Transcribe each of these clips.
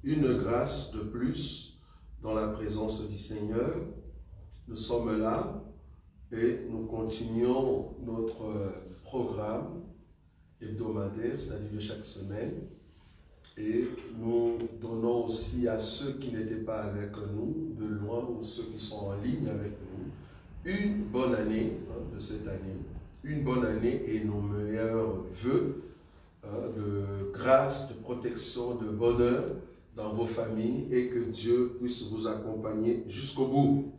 une grâce de plus dans la présence du Seigneur. Nous sommes là et nous continuons notre programme hebdomadaire, c'est-à-dire de chaque semaine. Et nous donnons aussi à ceux qui n'étaient pas avec nous, de loin, ou ceux qui sont en ligne avec nous, une bonne année de cette année. Une bonne année et nos meilleurs vœux de grâce, de protection, de bonheur dans vos familles et que Dieu puisse vous accompagner jusqu'au bout.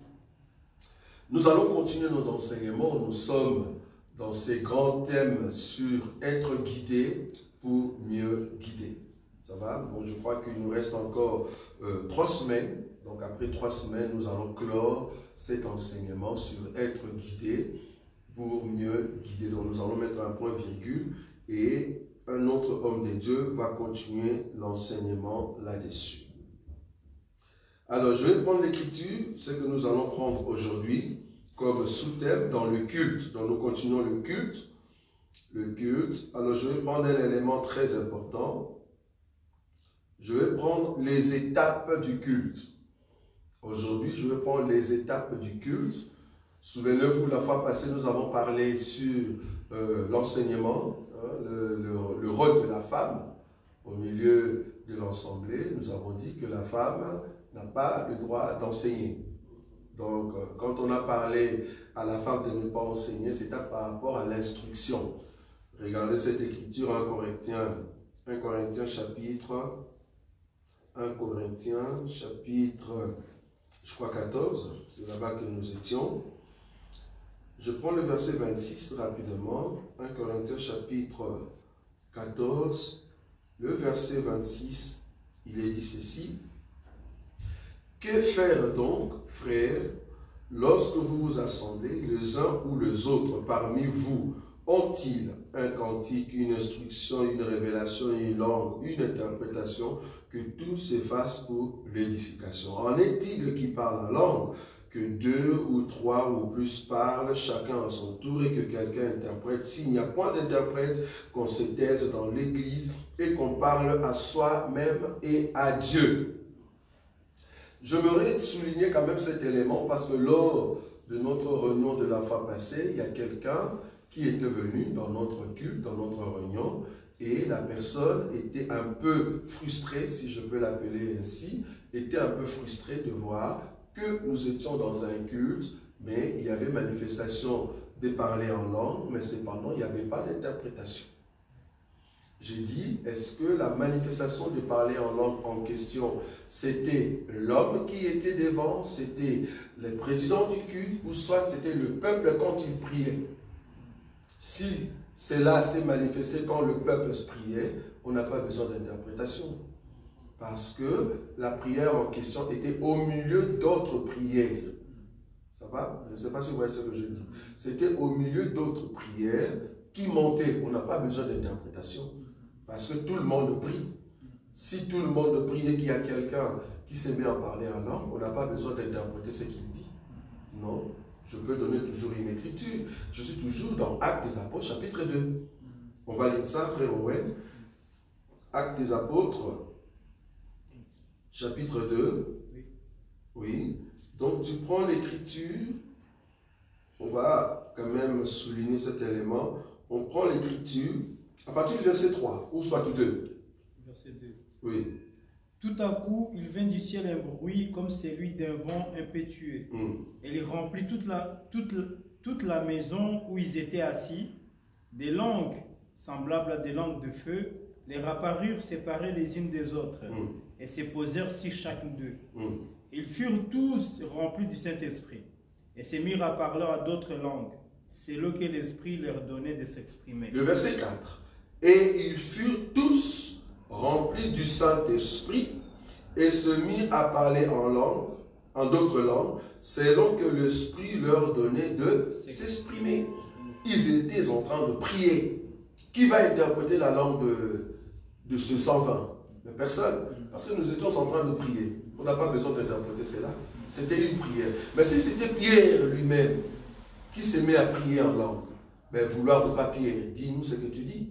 Nous allons continuer nos enseignements. Nous sommes dans ces grands thèmes sur être guidé pour mieux guider. Ça va? Bon, je crois qu'il nous reste encore 3 semaines. Donc après 3 semaines, nous allons clore cet enseignement sur être guidé pour mieux guider. Donc nous allons mettre un point virgule et un autre homme de Dieu va continuer l'enseignement là-dessus. Alors je vais prendre l'écriture, ce que nous allons prendre aujourd'hui comme sous-thème dans le culte. Donc nous continuons le culte. Le culte. Alors je vais prendre un élément très important. Je vais prendre les étapes du culte. Aujourd'hui, je vais prendre les étapes du culte. Souvenez-vous, la fois passée, nous avons parlé sur l'enseignement, le rôle de la femme au milieu de l'assemblée. Nous avons dit que la femme n'a pas le droit d'enseigner. Donc, quand on a parlé à la femme de ne pas enseigner, c'était par rapport à l'instruction. Regardez cette écriture, 1 Corinthiens chapitre 1 chapitre, je crois 14, c'est là-bas que nous étions. Je prends le verset 26 rapidement, 1 Corinthiens chapitre 14, le verset 26, il est dit ceci. Que faire donc, frères, lorsque vous vous assemblez, les uns ou les autres parmi vous, ont-ils un cantique, une instruction, une révélation, une langue, une interprétation, que tout se fasse pour l'édification? En est-il qui parle en langue, que 2 ou 3 ou plus parlent, chacun à son tour, et que quelqu'un interprète? S'il n'y a point d'interprète, qu'on se taise dans l'église et qu'on parle à soi-même et à Dieu. J'aimerais souligner quand même cet élément parce que lors de notre réunion de la fois passée, il y a quelqu'un qui était venu dans notre culte, dans notre réunion, et la personne était un peu frustrée, si je peux l'appeler ainsi, était un peu frustrée de voir que nous étions dans un culte, mais il y avait manifestation de parler en langue, mais cependant, il n'y avait pas d'interprétation. J'ai dit, est-ce que la manifestation de parler en langue en question, c'était l'homme qui était devant, c'était le président du culte, ou soit c'était le peuple quand il priait? Si cela s'est manifesté quand le peuple priait, on n'a pas besoin d'interprétation. Parce que la prière en question était au milieu d'autres prières. Ça va? Je ne sais pas si vous voyez ce que je dis. C'était au milieu d'autres prières qui montaient. On n'a pas besoin d'interprétation. Parce que tout le monde prie. Si tout le monde prie et qu'il y a quelqu'un qui se met à parler en langue, on n'a pas besoin d'interpréter ce qu'il dit. Non. Je peux donner toujours une écriture. Je suis toujours dans Actes des Apôtres, chapitre 2. On va lire ça, frère Owen. Actes des Apôtres, chapitre 2. Oui. Donc, tu prends l'écriture. On va quand même souligner cet élément. On prend l'écriture à partir du verset 3, ou soit 2. Verset 2. Oui. Tout à coup, il vint du ciel un bruit comme celui d'un vent impétueux. Et il remplit toute la maison où ils étaient assis. Des langues semblables à des langues de feu leur apparurent séparées les unes des autres et se posèrent sur chacun d'eux. Ils furent tous remplis du Saint-Esprit et se mirent à parler à d'autres langues, selon que l'Esprit leur donnait de s'exprimer. Le verset 4. Et ils furent tous remplis du Saint-Esprit et se mirent à parler en langue, en d'autres langues, selon que l'Esprit leur donnait de s'exprimer. Ils étaient en train de prier. Qui va interpréter la langue de ce 120? Personne. Parce que nous étions en train de prier. On n'a pas besoin d'interpréter cela. C'était une prière. Mais si c'était Pierre lui-même qui se met à prier en langue, mais vouloir ou pas Pierre, dis-nous ce que tu dis.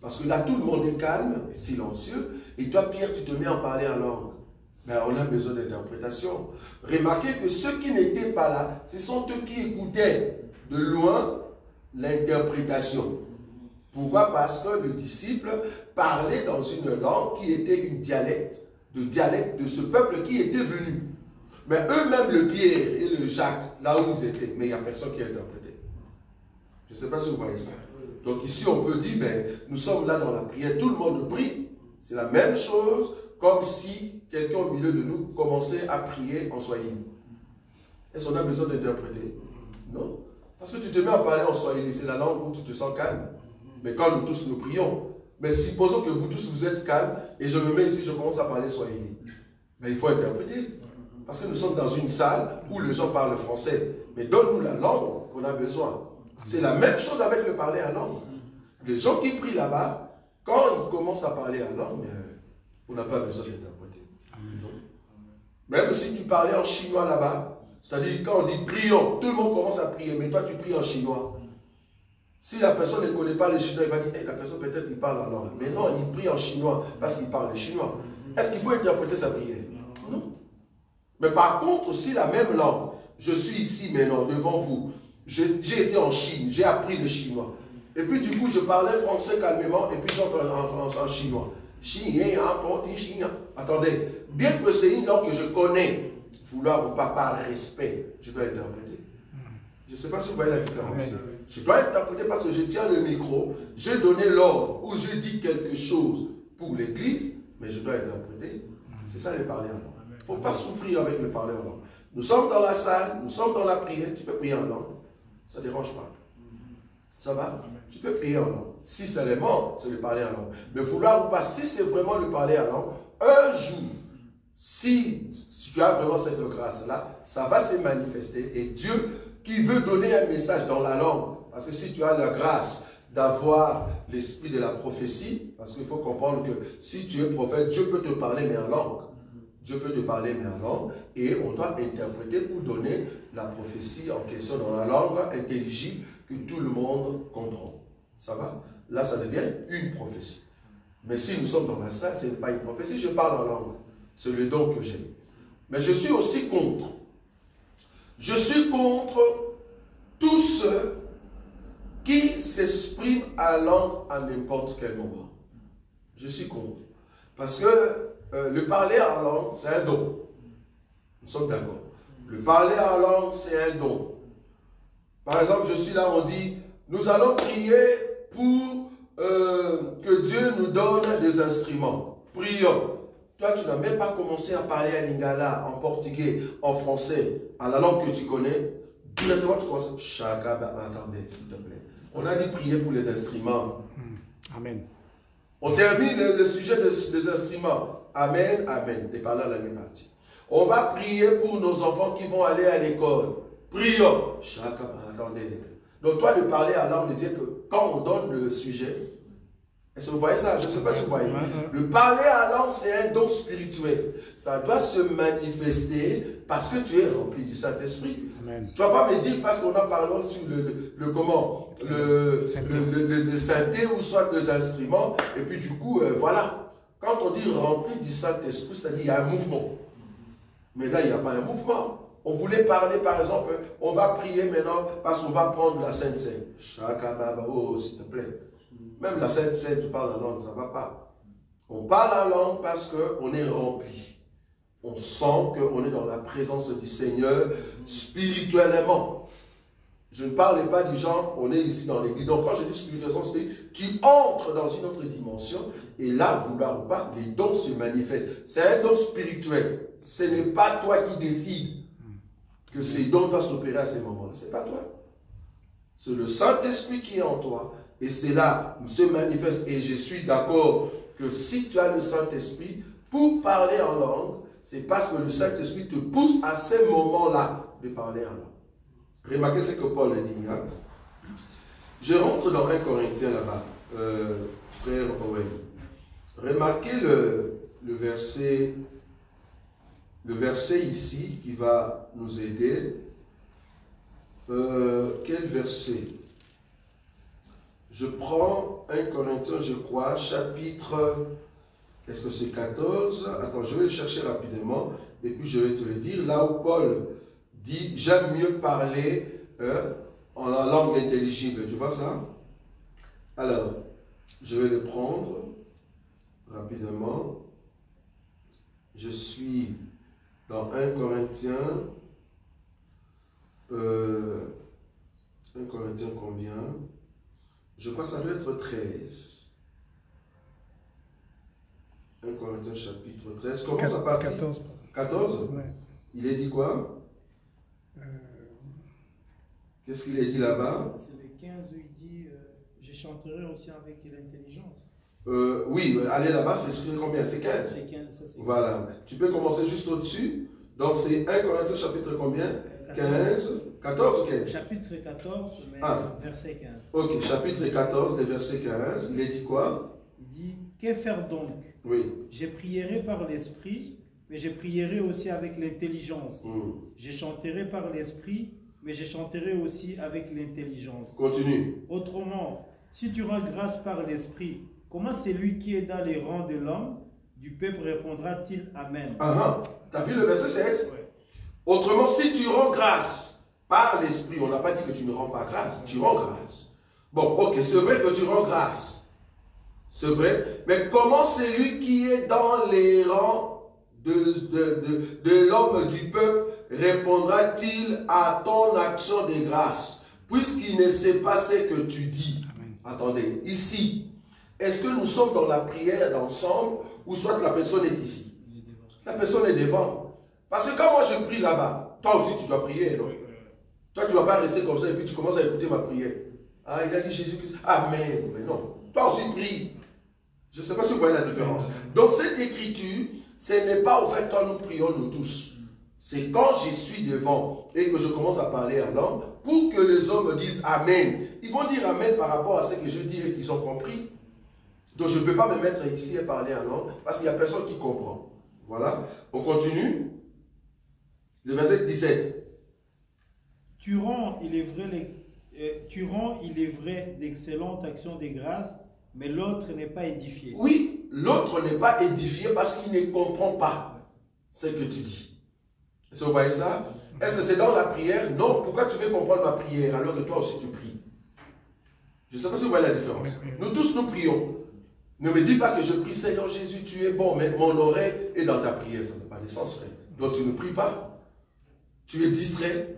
Parce que là, tout le monde est calme, silencieux, et toi, Pierre, tu te mets à parler en langue. Mais on a besoin d'interprétation. Remarquez que ceux qui n'étaient pas là, ce sont eux qui écoutaient de loin l'interprétation. Pourquoi? Parce que le disciple parlait dans une langue qui était une dialecte de ce peuple qui était venu. Mais eux-mêmes, le Pierre et le Jacques, là où ils étaient, mais il n'y a personne qui a interprété. Je ne sais pas si vous voyez ça. Donc ici, on peut dire, ben, nous sommes là dans la prière, tout le monde prie. C'est la même chose, comme si quelqu'un au milieu de nous commençait à prier en swahili. Est-ce qu'on a besoin d'interpréter? Non. Parce que tu te mets à parler en swahili, c'est la langue où tu te sens calme. Mais quand nous tous nous prions, mais supposons que vous tous vous êtes calmes et je me mets ici, je commence à parler swahili. Mais il faut interpréter. Parce que nous sommes dans une salle où les gens parlent français. Mais donne-nous la langue qu'on a besoin. C'est la même chose avec le parler en langue. Les gens qui prient là-bas, quand ils commencent à parler en langue, on n'a pas besoin d'interpréter. Même si tu parlais en chinois là-bas, c'est-à-dire quand on dit prions, tout le monde commence à prier, mais toi tu pries en chinois. Si la personne ne connaît pas le chinois, il va dire, hey, la personne peut-être il parle en langue. Mais non, il prie en chinois parce qu'il parle le chinois. Est-ce qu'il faut interpréter sa prière? Non. Mais par contre, si la même langue, je suis ici maintenant devant vous, j'ai été en Chine, j'ai appris le chinois. Et puis du coup, je parlais français calmement et puis j'entends en chinois. Attendez, bien que c'est une langue que je connais, vouloir ou pas par respect, je dois interpréter. Je ne sais pas si vous voyez la différence. Je dois interpréter parce que je tiens le micro, j'ai donné l'ordre ou je dis quelque chose pour l'église, mais je dois interpréter. C'est ça le parler en langue. Il ne faut pas souffrir avec le parler en langue. Nous sommes dans la salle, nous sommes dans la prière, tu peux prier en langue. Ça ne dérange pas. Ça va? Tu peux prier en langue. Si seulement c'est le parler en langue. Mais vouloir ou pas, si c'est vraiment le parler en langue, un jour, si tu as vraiment cette grâce-là, ça va se manifester. Et Dieu qui veut donner un message dans la langue, parce que si tu as la grâce d'avoir l'esprit de la prophétie, parce qu'il faut comprendre que si tu es prophète, Dieu peut te parler mais en langue. Dieu peut te parler mais en langue, et on doit interpréter pour donner la prophétie en question dans la langue intelligible que tout le monde comprend. Ça va? Là, ça devient une prophétie. Mais si nous sommes dans la salle, ce n'est pas une prophétie, je parle en langue. C'est le don que j'ai. Mais je suis aussi contre. Je suis contre tous ceux qui s'expriment en langue à n'importe quel moment. Je suis contre. Parce que le parler en langue, c'est un don. Nous sommes d'accord. Le parler en langue, c'est un don. Par exemple, je suis là, on dit, nous allons prier pour que Dieu nous donne des instruments. Prions. Toi, tu n'as même pas commencé à parler à lingala, en portugais, en français, à la langue que tu connais. Directement, tu commences. Attendez, s'il te plaît. On a dit prier pour les instruments. Amen. On termine le sujet des instruments. Amen, amen. Et par là, la même partie. On va prier pour nos enfants qui vont aller à l'école. Prions. Attendez. Donc, toi, de parler à langue ne vient que quand on donne le sujet. Est-ce que vous voyez ça? Je ne sais pas si vous voyez. Le parler à langue, c'est un don spirituel. Ça doit se manifester parce que tu es rempli du Saint-Esprit. Tu ne vas pas me dire parce qu'on a parlé sur le synthé ou soit des instruments. Et puis du coup, voilà. Quand on dit rempli du Saint-Esprit, c'est-à-dire qu'il y a un mouvement. Mais là, il n'y a pas un mouvement. On voulait parler, par exemple, on va prier maintenant parce qu'on va prendre la Sainte Seine. Oh, s'il te plaît. Même la Sainte Seine, tu parles en langue, ça ne va pas. On parle en langue parce qu'on est rempli. On sent qu'on est dans la présence du Seigneur spirituellement. Je ne parle pas du genre, on est ici dans l'église. Donc quand je dis spirituellement, tu entres dans une autre dimension et là, vouloir ou pas, les dons se manifestent. C'est un don spirituel. Ce n'est pas toi qui décides que ces dons doivent s'opérer à ces moments-là. Ce n'est pas toi. C'est le Saint-Esprit qui est en toi. Et c'est là, se manifeste. Et je suis d'accord que si tu as le Saint-Esprit, pour parler en langue, c'est parce que le Saint-Esprit te pousse à ces moments-là de parler en langue. Remarquez ce que Paul dit. Hein? Je rentre dans 1 Corinthiens là-bas, frère Owen. Remarquez le verset ici qui va nous aider. Quel verset? Je prends 1 Corinthiens, je crois, chapitre, est-ce que c'est 14? Attends, je vais le chercher rapidement et puis je vais te le dire. Là où Paul dit, j'aime mieux parler en la langue intelligible. Tu vois ça? Alors, je vais le prendre rapidement. Je suis dans 1 Corinthiens. 1 Corinthiens combien? Je crois que ça doit être 13. 1 Corinthiens chapitre 13. Comment ça part? 14. 14? Ouais. Il est dit quoi? Qu'est-ce qu'il est dit là-bas? C'est le 15 où il dit je chanterai aussi avec l'intelligence. Oui, allez là-bas, c'est combien? C'est 15? C'est 15, ça c'est 15. Voilà. Tu peux commencer juste au-dessus. Donc c'est 1 Corinthiens chapitre combien? 15? 14 ou 15? Chapitre 14, mais verset 15. Ok, chapitre 14, le verset 15. Il est dit quoi? Il dit, que faire donc? Oui. Je prierai par l'esprit, mais je prierai aussi avec l'intelligence. Je chanterai par l'esprit, mais je chanterai aussi avec l'intelligence. Continue. Autrement, si tu rends grâce par l'esprit, comment celui qui est dans les rangs de l'homme, du peuple répondra-t-il Amen? Tu as vu le verset 16? Ouais. Autrement, si tu rends grâce par l'esprit, on n'a pas dit que tu ne rends pas grâce, tu rends grâce. Bon, ok, c'est vrai que tu rends grâce. C'est vrai. Mais comment celui qui est dans les rangs de l'homme du peuple répondra-t-il à ton action de grâce, puisqu'il ne sait pas ce que tu dis? Amen. Attendez, ici, est-ce que nous sommes dans la prière d'ensemble ou soit la personne est ici? La personne est devant. Parce que quand moi je prie là-bas, toi aussi tu dois prier, non? Toi tu ne vas pas rester comme ça et puis tu commences à écouter ma prière. Ah, il a dit Jésus-Christ. Amen. Mais non. Toi aussi prie. Je ne sais pas si vous voyez la différence. Donc cette écriture, ce n'est pas au fait quand nous prions nous tous. C'est quand je suis devant et que je commence à parler en langue pour que les hommes disent Amen. Ils vont dire Amen par rapport à ce que je dis et qu'ils ont compris. Donc je ne peux pas me mettre ici et parler en langue parce qu'il n'y a personne qui comprend. Voilà. On continue. Le verset 17. Tu rends, il est vrai, d'excellentes actions de grâce, mais l'autre n'est pas édifié. Oui, l'autre n'est pas édifié parce qu'il ne comprend pas ce que tu dis. Est-ce que vous voyez ça? Est-ce que c'est dans la prière? Non. Pourquoi tu veux comprendre ma prière alors que toi aussi tu pries? Je ne sais pas si vous voyez la différence. Nous tous nous prions. Ne me dis pas que je prie, Seigneur Jésus, tu es bon, mais mon oreille est dans ta prière. Ça n'a pas de sens, frère. Donc tu ne pries pas. Tu es distrait.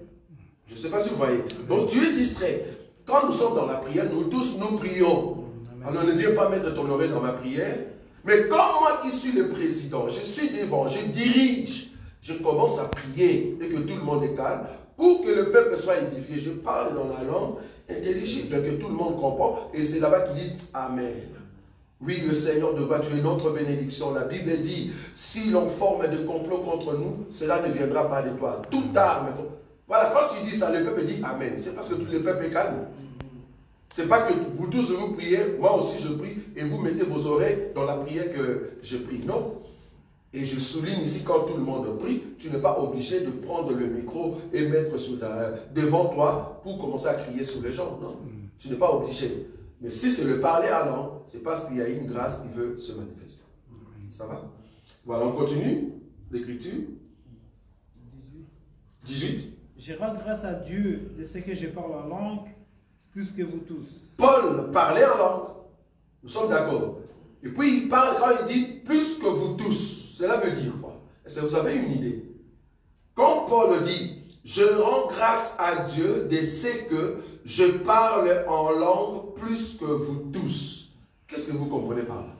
Je ne sais pas si vous voyez. Donc tu es distrait. Quand nous sommes dans la prière, nous tous nous prions. Alors ne viens pas mettre ton oreille dans ma prière. Mais comme moi qui suis le président, je suis devant, je dirige, je commence à prier et que tout le monde est calme pour que le peuple soit édifié. Je parle dans la langue intelligible que tout le monde comprend et c'est là-bas qu'ils disent Amen. Oui, le Seigneur de gloire, tu es notre bénédiction. La Bible dit, si l'on forme des complots contre nous, cela ne viendra pas de toi. Toute arme. Voilà, quand tu dis ça, le peuple dit Amen. C'est parce que tout le peuple est calme. C'est pas que vous tous vous priez, moi aussi je prie, et vous mettez vos oreilles dans la prière que je prie. Non. Et je souligne ici, quand tout le monde prie, tu n'es pas obligé de prendre le micro et mettre devant toi pour commencer à crier sur les gens. Non. Tu n'es pas obligé. Mais si c'est le parler à langue, c'est parce qu'il y a une grâce qui veut se manifester. Ça va? Voilà, on continue l'écriture. 18. Je rends grâce à Dieu de ce que je parle en langue plus que vous tous. Paul parlait en langue. Nous sommes d'accord. Et puis il parle quand il dit plus que vous tous. Cela veut dire quoi? Est-ce que vous avez une idée? Quand Paul dit je rends grâce à Dieu de ce que je parle en langue plus que vous tous. Qu'est-ce que vous comprenez par là?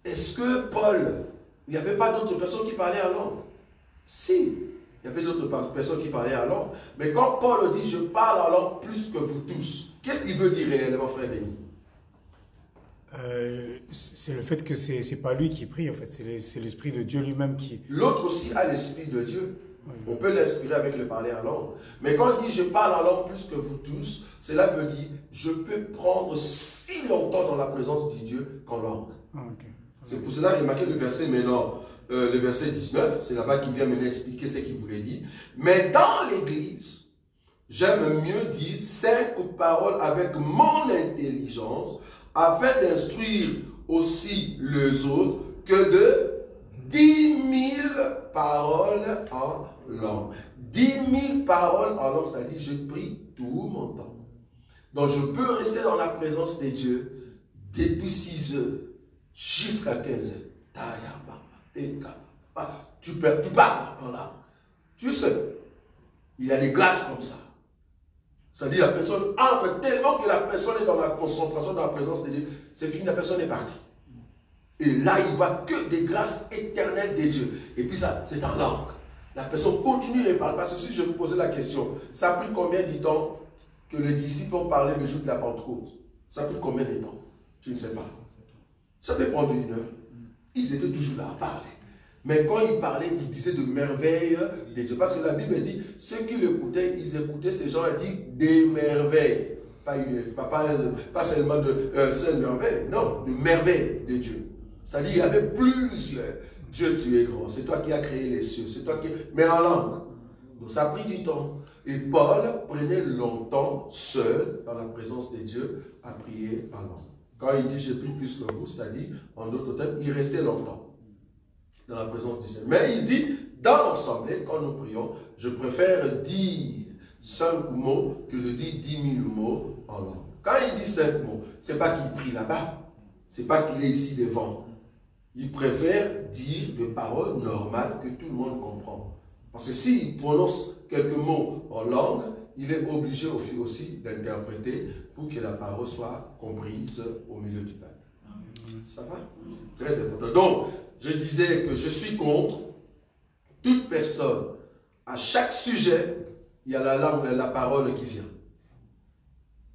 Est-ce que Paul, il n'y avait pas d'autres personnes qui parlaient en langue? Si, il y avait d'autres personnes qui parlaient en langue. Mais quand Paul dit je parle en langue plus que vous tous, qu'est-ce qu'il veut dire réellement, frère Denis? C'est le fait que c'est pas lui qui prie, en fait. C'est l'Esprit de Dieu lui-même qui... L'autre aussi a l'Esprit de Dieu. Oui. On peut l'inspirer avec le parler en langue. Mais quand il dit je parle en langue plus que vous tous, cela veut dire je peux prendre si longtemps dans la présence de Dieu qu'en langue. Okay. C'est pour cela que j'ai marqué le verset maintenant, le verset 19, c'est là-bas qu'il vient maintenant expliquer ce qu'il voulait dire. Mais dans l'église, J'aime mieux dire 5 paroles avec mon intelligence afin d'instruire aussi les autres que de 10 000 paroles en langue. 10 000 paroles en langue, c'est-à-dire je prie tout mon temps. Donc je peux rester dans la présence de Dieu depuis 6 heures jusqu'à 15 heures. Tu parles en langue. Tu sais, il y a des grâces comme ça. C'est-à-dire la personne entre tellement que la personne est dans la concentration, dans la présence de Dieu, c'est fini, la personne est partie. Et là, il ne voit que des grâces éternelles de Dieu. Et puis ça, c'est en langue. La personne continue et parle. Parce que si je vous posais la question, ça a pris combien de temps que les disciples ont parlé le jour de la Pentecôte? Ça a pris combien de temps? Tu ne sais pas. Ça peut prendre 1 heure. Ils étaient toujours là à parler. Mais quand ils parlaient, ils disaient de merveilles de Dieu. Parce que la Bible dit, ceux qui l'écoutaient, ils écoutaient ces gens-là dit des merveilles. Pas seulement de seules merveilles, non, de merveilles de Dieu. C'est-à-dire, il y avait plusieurs. Dieu, tu es grand. C'est toi qui as créé les cieux. C'est toi qui... Mais en langue. Donc ça a pris du temps. Et Paul prenait longtemps, seul, dans la présence de Dieu, à prier en langue. Quand il dit, j'ai pris plus que vous, c'est-à-dire, en d'autres termes, il restait longtemps dans la présence du Seigneur. Mais il dit, dans l'assemblée, quand nous prions, je préfère dire 5 mots que de dire 10 000 mots en langue. Quand il dit 5 mots, ce n'est pas qu'il prie là-bas, c'est parce qu'il est ici devant. Il préfère dire des paroles normales que tout le monde comprend. Parce que s'il prononce quelques mots en langue, il est obligé aussi d'interpréter pour que la parole soit comprise au milieu du peuple. Ça va? Très important. Donc, je disais que je suis contre toute personne. À chaque sujet, il y a la langue, la parole qui vient.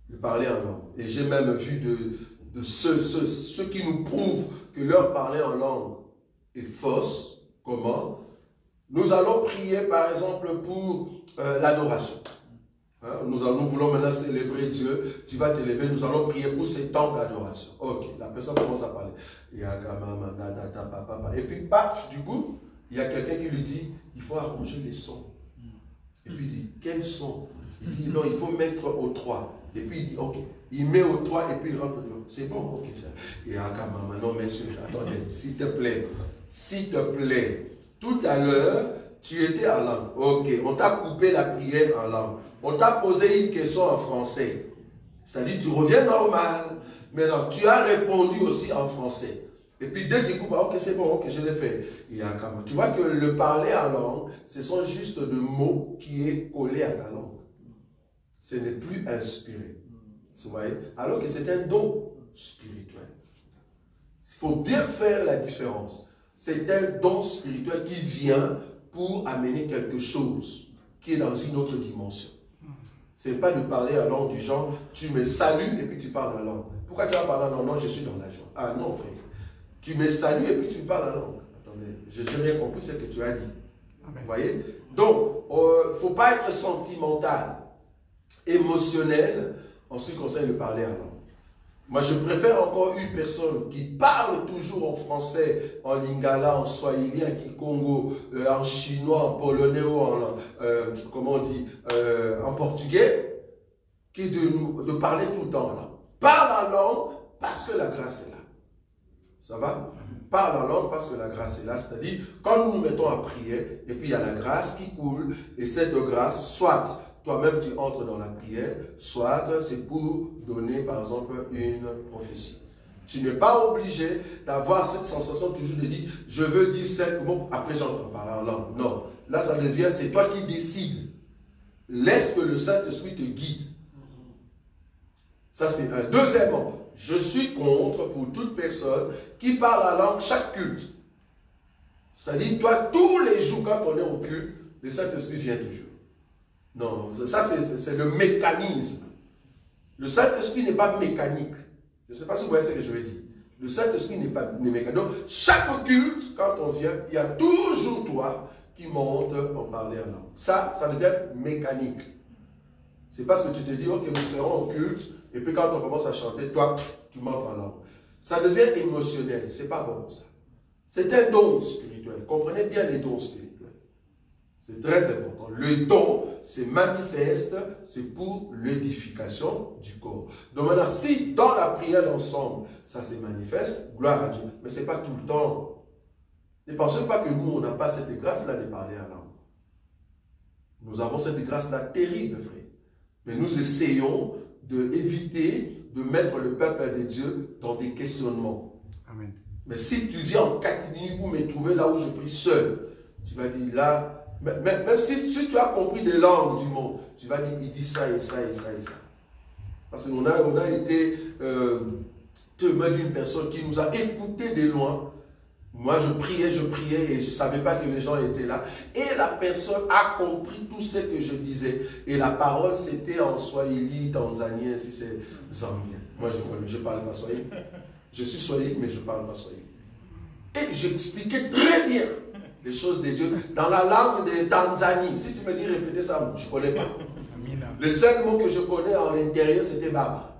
De parler en langue. Et j'ai même vu de ceux qui nous prouvent que leur parler en langue est fausse. Comment? Nous allons prier par exemple pour l'adoration. Hein? Nous voulons maintenant célébrer Dieu. Tu vas t'élever, nous allons prier pour ces temps d'adoration. Ok, la personne commence à parler. Et puis, paf, du coup, il y a quelqu'un qui lui dit, il faut arranger les sons. Et puis il dit, quels sons? Il dit, non, il faut mettre au 3. Et puis il dit, ok. Il met au 3 et puis il rentre dedans. C'est bon, ok. Et non, monsieur, attendez, s'il te plaît. S'il te plaît. Tout à l'heure, tu étais en langue. Ok, on t'a coupé la prière en langue. On t'a posé une question en français. C'est-à-dire, tu reviens normal. Maintenant, tu as répondu aussi en français. Et puis, dès qu'il coupe, ok, c'est bon, ok, je l'ai fait. Tu vois que le parler en langue, ce sont juste des mots qui est collé à ta langue. Ce n'est plus inspiré. Vous voyez? Alors que c'est un don spirituel. Il faut bien faire la différence. C'est un don spirituel qui vient pour amener quelque chose qui est dans une autre dimension. Ce n'est pas de parler en langue du genre, tu me salues et puis tu parles en langue. Pourquoi tu vas parler en langue? Non, je suis dans la joie. Ah non, frère. Tu me salues et puis tu parles en langue. Attendez, je n'ai rien compris ce que tu as dit. Amen. Vous voyez? Donc, il ne faut pas être sentimental, émotionnel en ce qui concerne le parler en langue. Moi, je préfère encore une personne qui parle toujours en français, en lingala, en swahili, en kikongo, en chinois, en polonais ou en, comment on dit, en portugais, que de parler tout le temps là. Parle en langue parce que la grâce est là. Ça va? Parle en langue parce que la grâce est là. C'est-à-dire, quand nous nous mettons à prier, et puis il y a la grâce qui coule, et cette grâce, soit toi-même tu entres dans la prière, soit c'est pour donner par exemple une prophétie. Tu n'es pas obligé d'avoir cette sensation toujours de dire je veux dire 5 mots, après j'entends parler en langue. Non, là ça devient, c'est toi qui décides. Laisse que le Saint-Esprit te guide. Ça c'est un. Deuxièmement, je suis contre pour toute personne qui parle la langue chaque culte. C'est-à-dire toi tous les jours quand on est au culte, le Saint-Esprit vient toujours. Non, ça c'est le mécanisme. Le Saint-Esprit n'est pas mécanique. Je ne sais pas si vous voyez ce que je veux dire. Le Saint-Esprit n'est pas mécanique. Donc, chaque culte, quand on vient, il y a toujours toi qui monte en parler en langue. Ça devient mécanique. C'est parce que tu te dis, ok, nous serons au culte, et puis quand on commence à chanter, toi, tu montes en langue. Ça devient émotionnel. C'est pas bon ça. C'est un don spirituel. Comprenez bien les dons spirituels. C'est très important. Le don se manifeste, c'est pour l'édification du corps. Donc maintenant, si dans la prière d'ensemble, ça se manifeste, gloire à Dieu. Mais ce n'est pas tout le temps. Ne pensez pas que nous, on n'a pas cette grâce-là de parler à langue. Nous avons cette grâce-là terrible, frère. Mais nous essayons d'éviter de mettre le peuple de Dieu dans des questionnements. Amen. Mais si tu viens en catimini pour me trouver là où je prie seul, tu vas dire là, même si tu as compris des langues du monde, tu vas dire, il dit ça et ça et ça et ça. Parce qu'on a été témoin d'une personne qui nous a écoutés de loin. Moi, je priais et je ne savais pas que les gens étaient là. Et la personne a compris tout ce que je disais. Et la parole, c'était en swahili, tanzanien, si c'est zambien. Moi, je ne parle pas swahili. Je suis swahili, mais je ne parle pas swahili. Et j'expliquais très bien les choses de Dieu dans la langue de Tanzanie. Si tu me dis répéter ça, je ne connais pas. Le seul mot que je connais en l'intérieur, c'était Baba.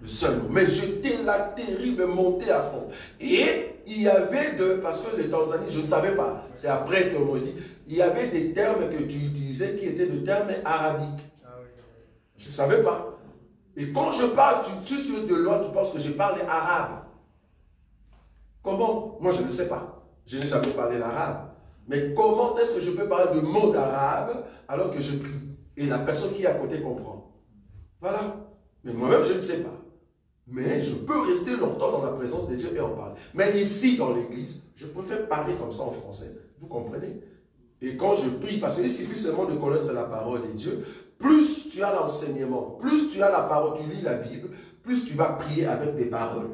Le seul mot. Mais j'étais là, terrible, monté à fond. Et il y avait parce que les Tanzaniens, je ne savais pas, c'est après qu'on m'a dit, il y avait des termes que tu utilisais qui étaient des termes arabiques. Je ne savais pas. Et quand je parle, tu es de loin, tu penses que je parle arabe. Comment? Moi, je ne sais pas. Je n'ai jamais parlé l'arabe. Mais comment est-ce que je peux parler de mots d'arabe alors que je prie? Et la personne qui est à côté comprend. Voilà. Mais moi-même, je ne sais pas. Mais je peux rester longtemps dans la présence de Dieu et en parler. Mais ici, dans l'église, je préfère parler comme ça en français. Vous comprenez? Et quand je prie, parce qu'il suffit seulement de connaître la parole de Dieu, plus tu as l'enseignement, plus tu as la parole, tu lis la Bible, plus tu vas prier avec des paroles.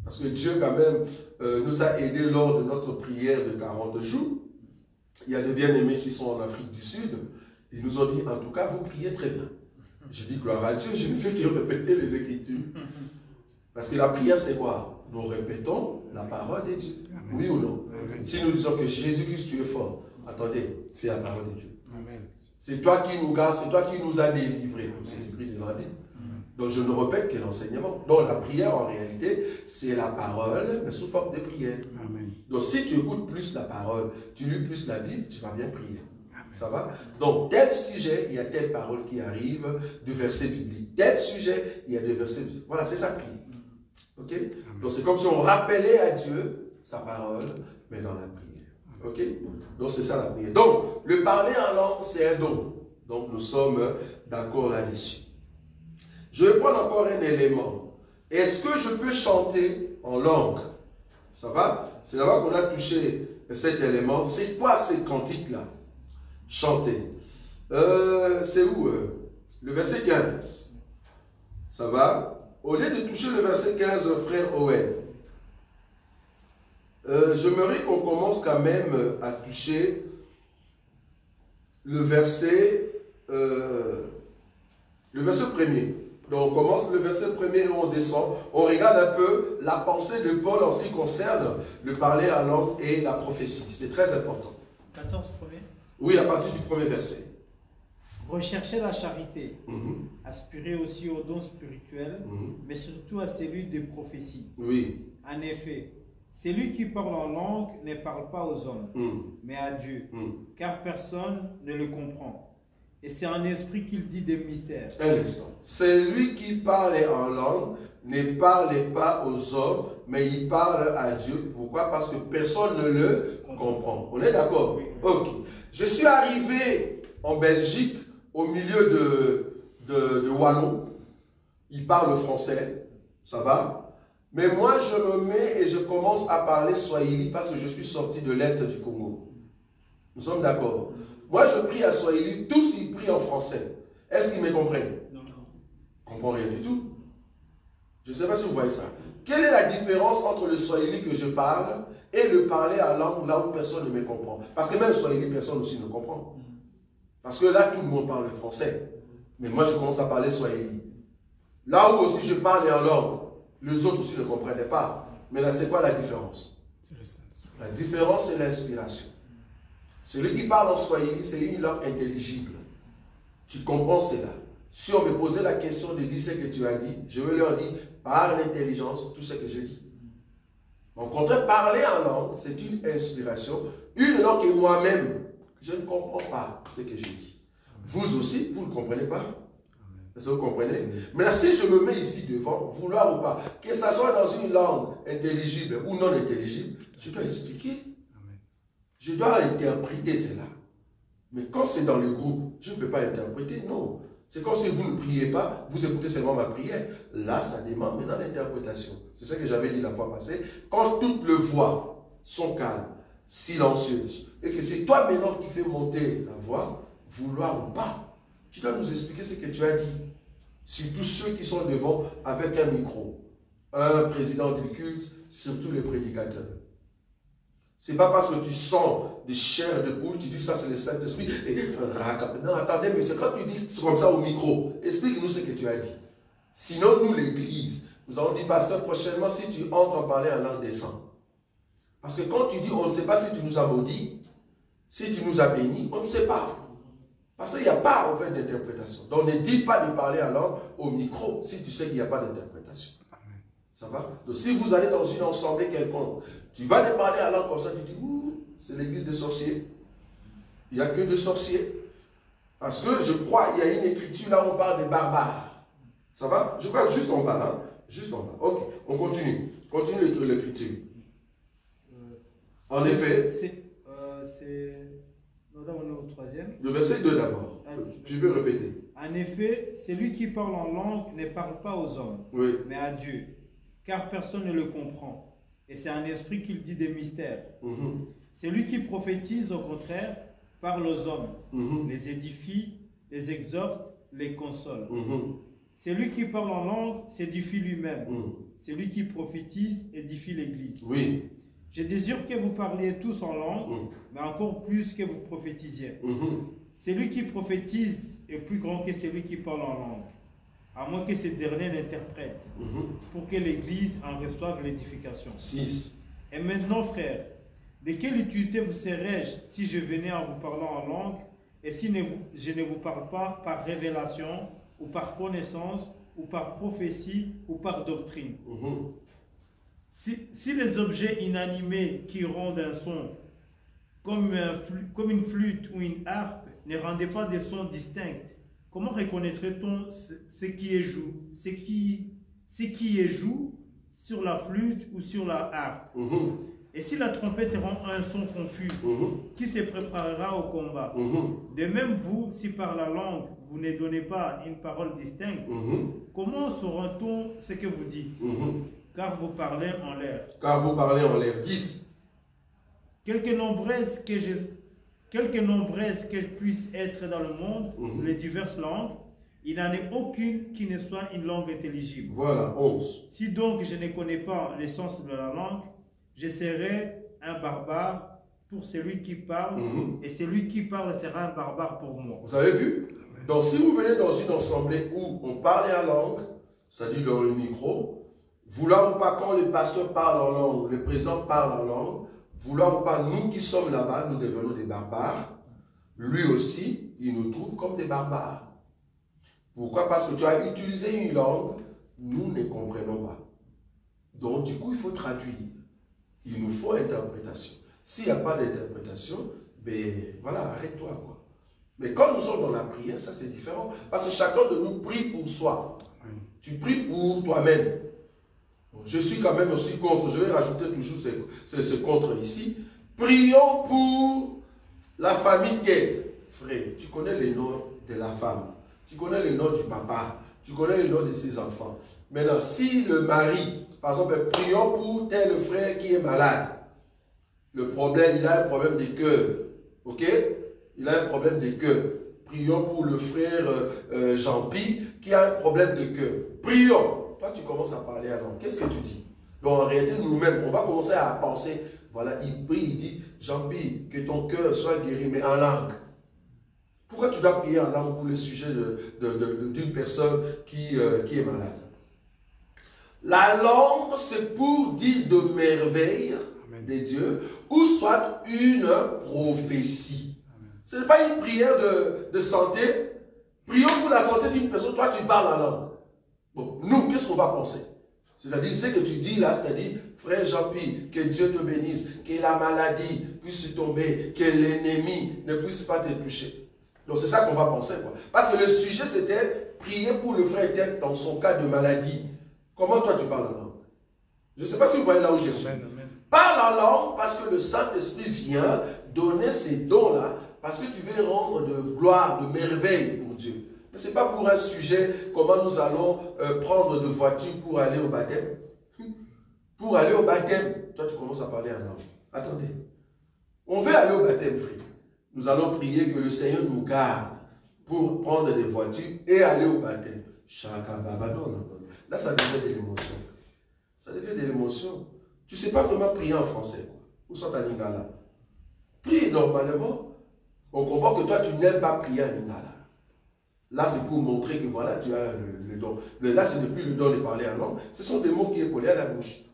Parce que Dieu, quand même, nous a aidés lors de notre prière de 40 jours. Il y a des bien-aimés qui sont en Afrique du Sud. Ils nous ont dit, en tout cas, vous priez très bien. J'ai dit, gloire à Dieu, je ne fais que répéter les Écritures. Parce que la prière, c'est quoi? Nous répétons la parole de Dieu. Amen. Oui ou non? Amen. Si nous disons que Jésus-Christ, tu es fort, attendez, c'est la parole de Dieu. C'est toi qui nous gardes, c'est toi qui nous as délivrés. C'est écrit dans la Bible. Donc je ne répète que l'enseignement. Donc la prière, en réalité, c'est la parole, mais sous forme de prière. Amen. Donc si tu écoutes plus la parole, tu lis plus la Bible, tu vas bien prier. Amen. Ça va? Donc tel sujet, il y a telle parole qui arrive, de versets bibliques. Tel sujet, il y a des versets bibliques. Voilà, c'est ça prière. Ok? Amen. Donc c'est comme si on rappelait à Dieu sa parole, mais dans la prière. Ok? Donc c'est ça la prière. Donc le parler en langue, c'est un don. Donc nous sommes d'accord là-dessus. Je vais prendre encore un élément. Est-ce que je peux chanter en langue? Ça va? C'est là-bas qu'on a touché cet élément. C'est quoi ces cantiques-là? Chanter. C'est où? Le verset 15. Ça va? Au lieu de toucher le verset 15, frère Owen, j'aimerais qu'on commence quand même à toucher le verset premier. Donc on commence le verset premier et on descend. On regarde un peu la pensée de Paul en ce qui concerne le parler en langue et la prophétie. C'est très important. 14 premier. Oui, à partir du premier verset. Recherchez la charité. Aspirez aussi aux dons spirituels, mais surtout à celui de prophétie. Oui. En effet, celui qui parle en langue ne parle pas aux hommes, mais à Dieu, car personne ne le comprend. Et c'est en esprit qu'il dit des mystères. Un instant. Celui qui parle en langue ne parle pas aux hommes, mais il parle à Dieu. Pourquoi? Parce que personne ne le comprend. On est d'accord? Oui. Ok. Je suis arrivé en Belgique au milieu de Wallon. Ils parlent français. Ça va? Mais moi, je me mets et je commence à parler swahili parce que je suis sorti de l'Est du Congo. Nous sommes d'accord? Moi, je prie à swahili, tous ils prient en français. Est-ce qu'ils me comprennent? Non. Ils ne comprennent rien du tout. Je ne sais pas si vous voyez ça. Quelle est la différence entre le swahili que je parle et le parler en langue là où personne ne me comprend? Parce que même le swahili, personne aussi ne comprend. Parce que là, tout le monde parle français. Mais moi, je commence à parler swahili. Là où aussi je parle en langue, les autres aussi ne comprenaient pas. Mais là, c'est quoi la différence? La différence, c'est l'inspiration. Celui qui parle en swahili, c'est une langue intelligible. Tu comprends cela. Si on me posait la question de dire ce que tu as dit, je vais leur dire par l'intelligence tout ce que je dis. Au contraire, parler en langue, c'est une inspiration. Une langue que moi-même, je ne comprends pas ce que je dis. Vous aussi, vous ne comprenez pas. Est-ce que vous comprenez? Maintenant, si je me mets ici devant, vouloir ou pas, que ça soit dans une langue intelligible ou non intelligible, je dois expliquer. Je dois interpréter cela. Mais quand c'est dans le groupe, je ne peux pas interpréter, non. C'est comme si vous ne priez pas, vous écoutez seulement ma prière. Là, ça demande maintenant l'interprétation. C'est ça que j'avais dit la fois passée. Quand toutes les voix sont calmes, silencieuses, et que c'est toi maintenant qui fais monter la voix, vouloir ou pas, tu dois nous expliquer ce que tu as dit. Surtout ceux qui sont devant avec un micro. Un président du culte, surtout les prédicateurs. Ce n'est pas parce que tu sens des chairs de poule, tu dis ça c'est le Saint-Esprit. Et non, attendez, mais c'est quand tu dis comme ça au micro, explique-nous ce que tu as dit. Sinon, nous, l'Église, nous avons dit, pasteur, prochainement, si tu entres en parler en langue, descends. Parce que quand tu dis, on ne sait pas si tu nous as maudits, si tu nous as bénis, on ne sait pas. Parce qu'il n'y a pas en fait d'interprétation. Donc ne dis pas de parler en langue au micro si tu sais qu'il n'y a pas d'interprétation. Ça va? Donc si vous allez dans une assemblée quelconque, tu vas te parler en langue comme ça, tu dis, c'est l'église des sorciers. Il n'y a que des sorciers. Parce que je crois, il y a une écriture là où on parle des barbares. Ça va? Je crois juste en bas. Hein? Juste en bas. Ok, on continue. Continue l'écriture. En effet. On est au troisième. Le verset 2 d'abord. Tu peux répéter. En effet, celui qui parle en langue ne parle pas aux hommes, oui, mais à Dieu, car personne ne le comprend. Et c'est un esprit qui dit des mystères. Celui qui prophétise, au contraire, parle aux hommes, les édifie, les exhorte, les console. Celui qui parle en langue s'édifie lui-même. Celui qui prophétise édifie l'Église. Oui. Je désire que vous parliez tous en langue, mais encore plus que vous prophétisiez. Celui qui prophétise est plus grand que celui qui parle en langue, à moins que ce dernier l'interprète, pour que l'Église en reçoive l'édification. 6. Et maintenant, frères, de quelle utilité vous serais-je si je venais en vous parlant en langue, et si je ne vous parle pas par révélation, ou par connaissance, ou par prophétie, ou par doctrine? Si les objets inanimés qui rendent un son, comme une flûte ou une harpe, ne rendaient pas des sons distincts, comment reconnaîtrait-on ce qui est joue sur la flûte ou sur la harpe? Et si la trompette rend un son confus, qui se préparera au combat? De même vous, si par la langue vous ne donnez pas une parole distincte, comment saura-t-on ce que vous dites? Car vous parlez en l'air. Car vous parlez en l'air. 10. Quelque nombreuse que je puisse être dans le monde, les diverses langues, il n'en est aucune qui ne soit une langue intelligible. Voilà, 11. Si donc je ne connais pas l'essence de la langue, je serai un barbare pour celui qui parle, et celui qui parle sera un barbare pour moi. Vous avez vu? Donc si vous venez dans une assemblée où on parle en langue, c'est-à-dire dans le micro, vouloir ou pas, quand le pasteur parle en langue, le président parle en langue, vouloir ou pas, nous qui sommes là-bas, nous devenons des barbares. Lui aussi, il nous trouve comme des barbares. Pourquoi? Parce que tu as utilisé une langue, nous ne comprenons pas. Donc, du coup, il faut traduire. Il nous faut interprétation. S'il n'y a pas d'interprétation, ben voilà, arrête-toi, quoi. Mais quand nous sommes dans la prière, ça c'est différent. Parce que chacun de nous prie pour soi. Tu pries pour toi-même. Je suis quand même aussi contre, je vais rajouter toujours ce contre ici. Prions pour la famille gay. Frère, tu connais les noms de la femme, tu connais le nom du papa, tu connais le nom de ses enfants. Maintenant, si le mari, par exemple, prions pour tel frère qui est malade, le problème, il a un problème de cœur, ok? Il a un problème de cœur. Prions pour le frère Jean-Pi qui a un problème de cœur. Prions. Toi, tu commences à parler à langue. Qu'est-ce que tu dis? Donc, en réalité, nous-mêmes, on va commencer à penser. Voilà, il prie, il dit, Jean-Pi, que ton cœur soit guéri, mais en langue. Pourquoi tu dois prier en langue pour le sujet d'une personne qui est malade? La langue, c'est pour dire de merveilles de Dieu, ou soit une prophétie. Ce n'est pas une prière de santé. Prions pour la santé d'une personne, toi tu parles en langue. Bon, nous, qu'est-ce qu'on va penser? C'est-à-dire, ce que tu dis là, c'est-à-dire, frère Jean-Pierre, que Dieu te bénisse, que la maladie puisse tomber, que l'ennemi ne puisse pas te toucher. Donc c'est ça qu'on va penser, quoi. Parce que le sujet, c'était prier pour le frère tel dans son cas de maladie. Comment toi tu parles en langue? Je ne sais pas si vous voyez là où je suis. Amen, amen. Parle en langue parce que le Saint-Esprit vient donner ces dons-là, parce que tu veux rendre de gloire, de merveille pour Dieu. Mais ce n'est pas pour un sujet, comment nous allons prendre de voiture pour aller au baptême. Pour aller au baptême, toi tu commences à parler en langue. Attendez. On veut aller au baptême, frère. Nous allons prier que le Seigneur nous garde pour prendre des voitures et aller au baptême. Chaka baba, non, non, non. Là, ça devient de l'émotion. Ça devient de l'émotion. Tu ne sais pas vraiment prier en français. Ou soit en lingala. Prie normalement. On comprend que toi, tu n'aimes pas prier en lingala. Là, c'est pour montrer que voilà, tu as le don. Mais là, ce n'est plus le don de parler en langue. Ce sont des mots qui sont collés à la bouche.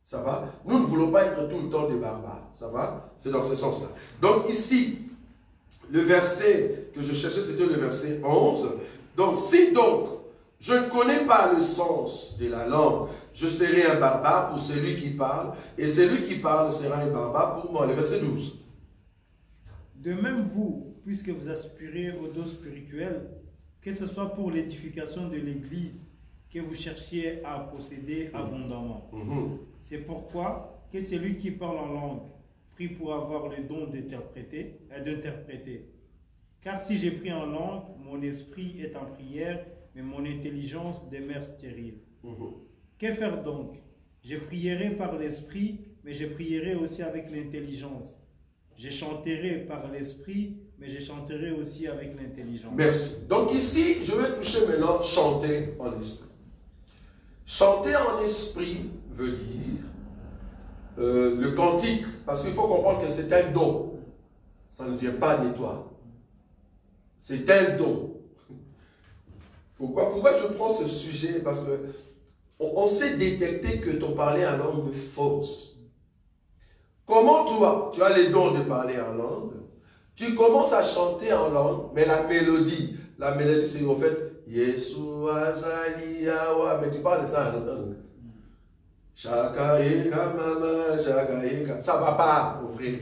Ça va? Nous ne voulons pas être tout le temps des barbares. Ça va? C'est dans ce sens-là. Donc ici, le verset que je cherchais, c'était le verset 11. Donc, si donc, je ne connais pas le sens de la langue, je serai un barbare pour celui qui parle, et celui qui parle sera un barbare pour moi. Le verset 12. De même vous, puisque vous aspirez aux dons spirituels, que ce soit pour l'édification de l'Église, que vous cherchiez à posséder abondamment. C'est pourquoi que celui qui parle en langue prie pour avoir le don d'interpréter. Car si j'ai pris en langue, mon esprit est en prière, mais mon intelligence demeure stérile. Que faire donc? Je prierai par l'esprit, mais je prierai aussi avec l'intelligence. Je chanterai par l'esprit, mais je chanterai aussi avec l'intelligence. Merci. Donc ici, je vais toucher maintenant chanter en esprit. Chanter en esprit veut dire le cantique, parce qu'il faut comprendre que c'est un don. Ça ne vient pas de toi. C'est un don. Pourquoi je prends ce sujet? Parce que on sait détecter que ton parler en langue est fausse. Comment toi, tu as les dons de parler en langue, tu commences à chanter en langue, mais la mélodie c'est en fait Yeshua Zaliyawa, mais tu parles de ça en langue. Shakaïka mama, shakaïka. Ça ne va pas, mon frère.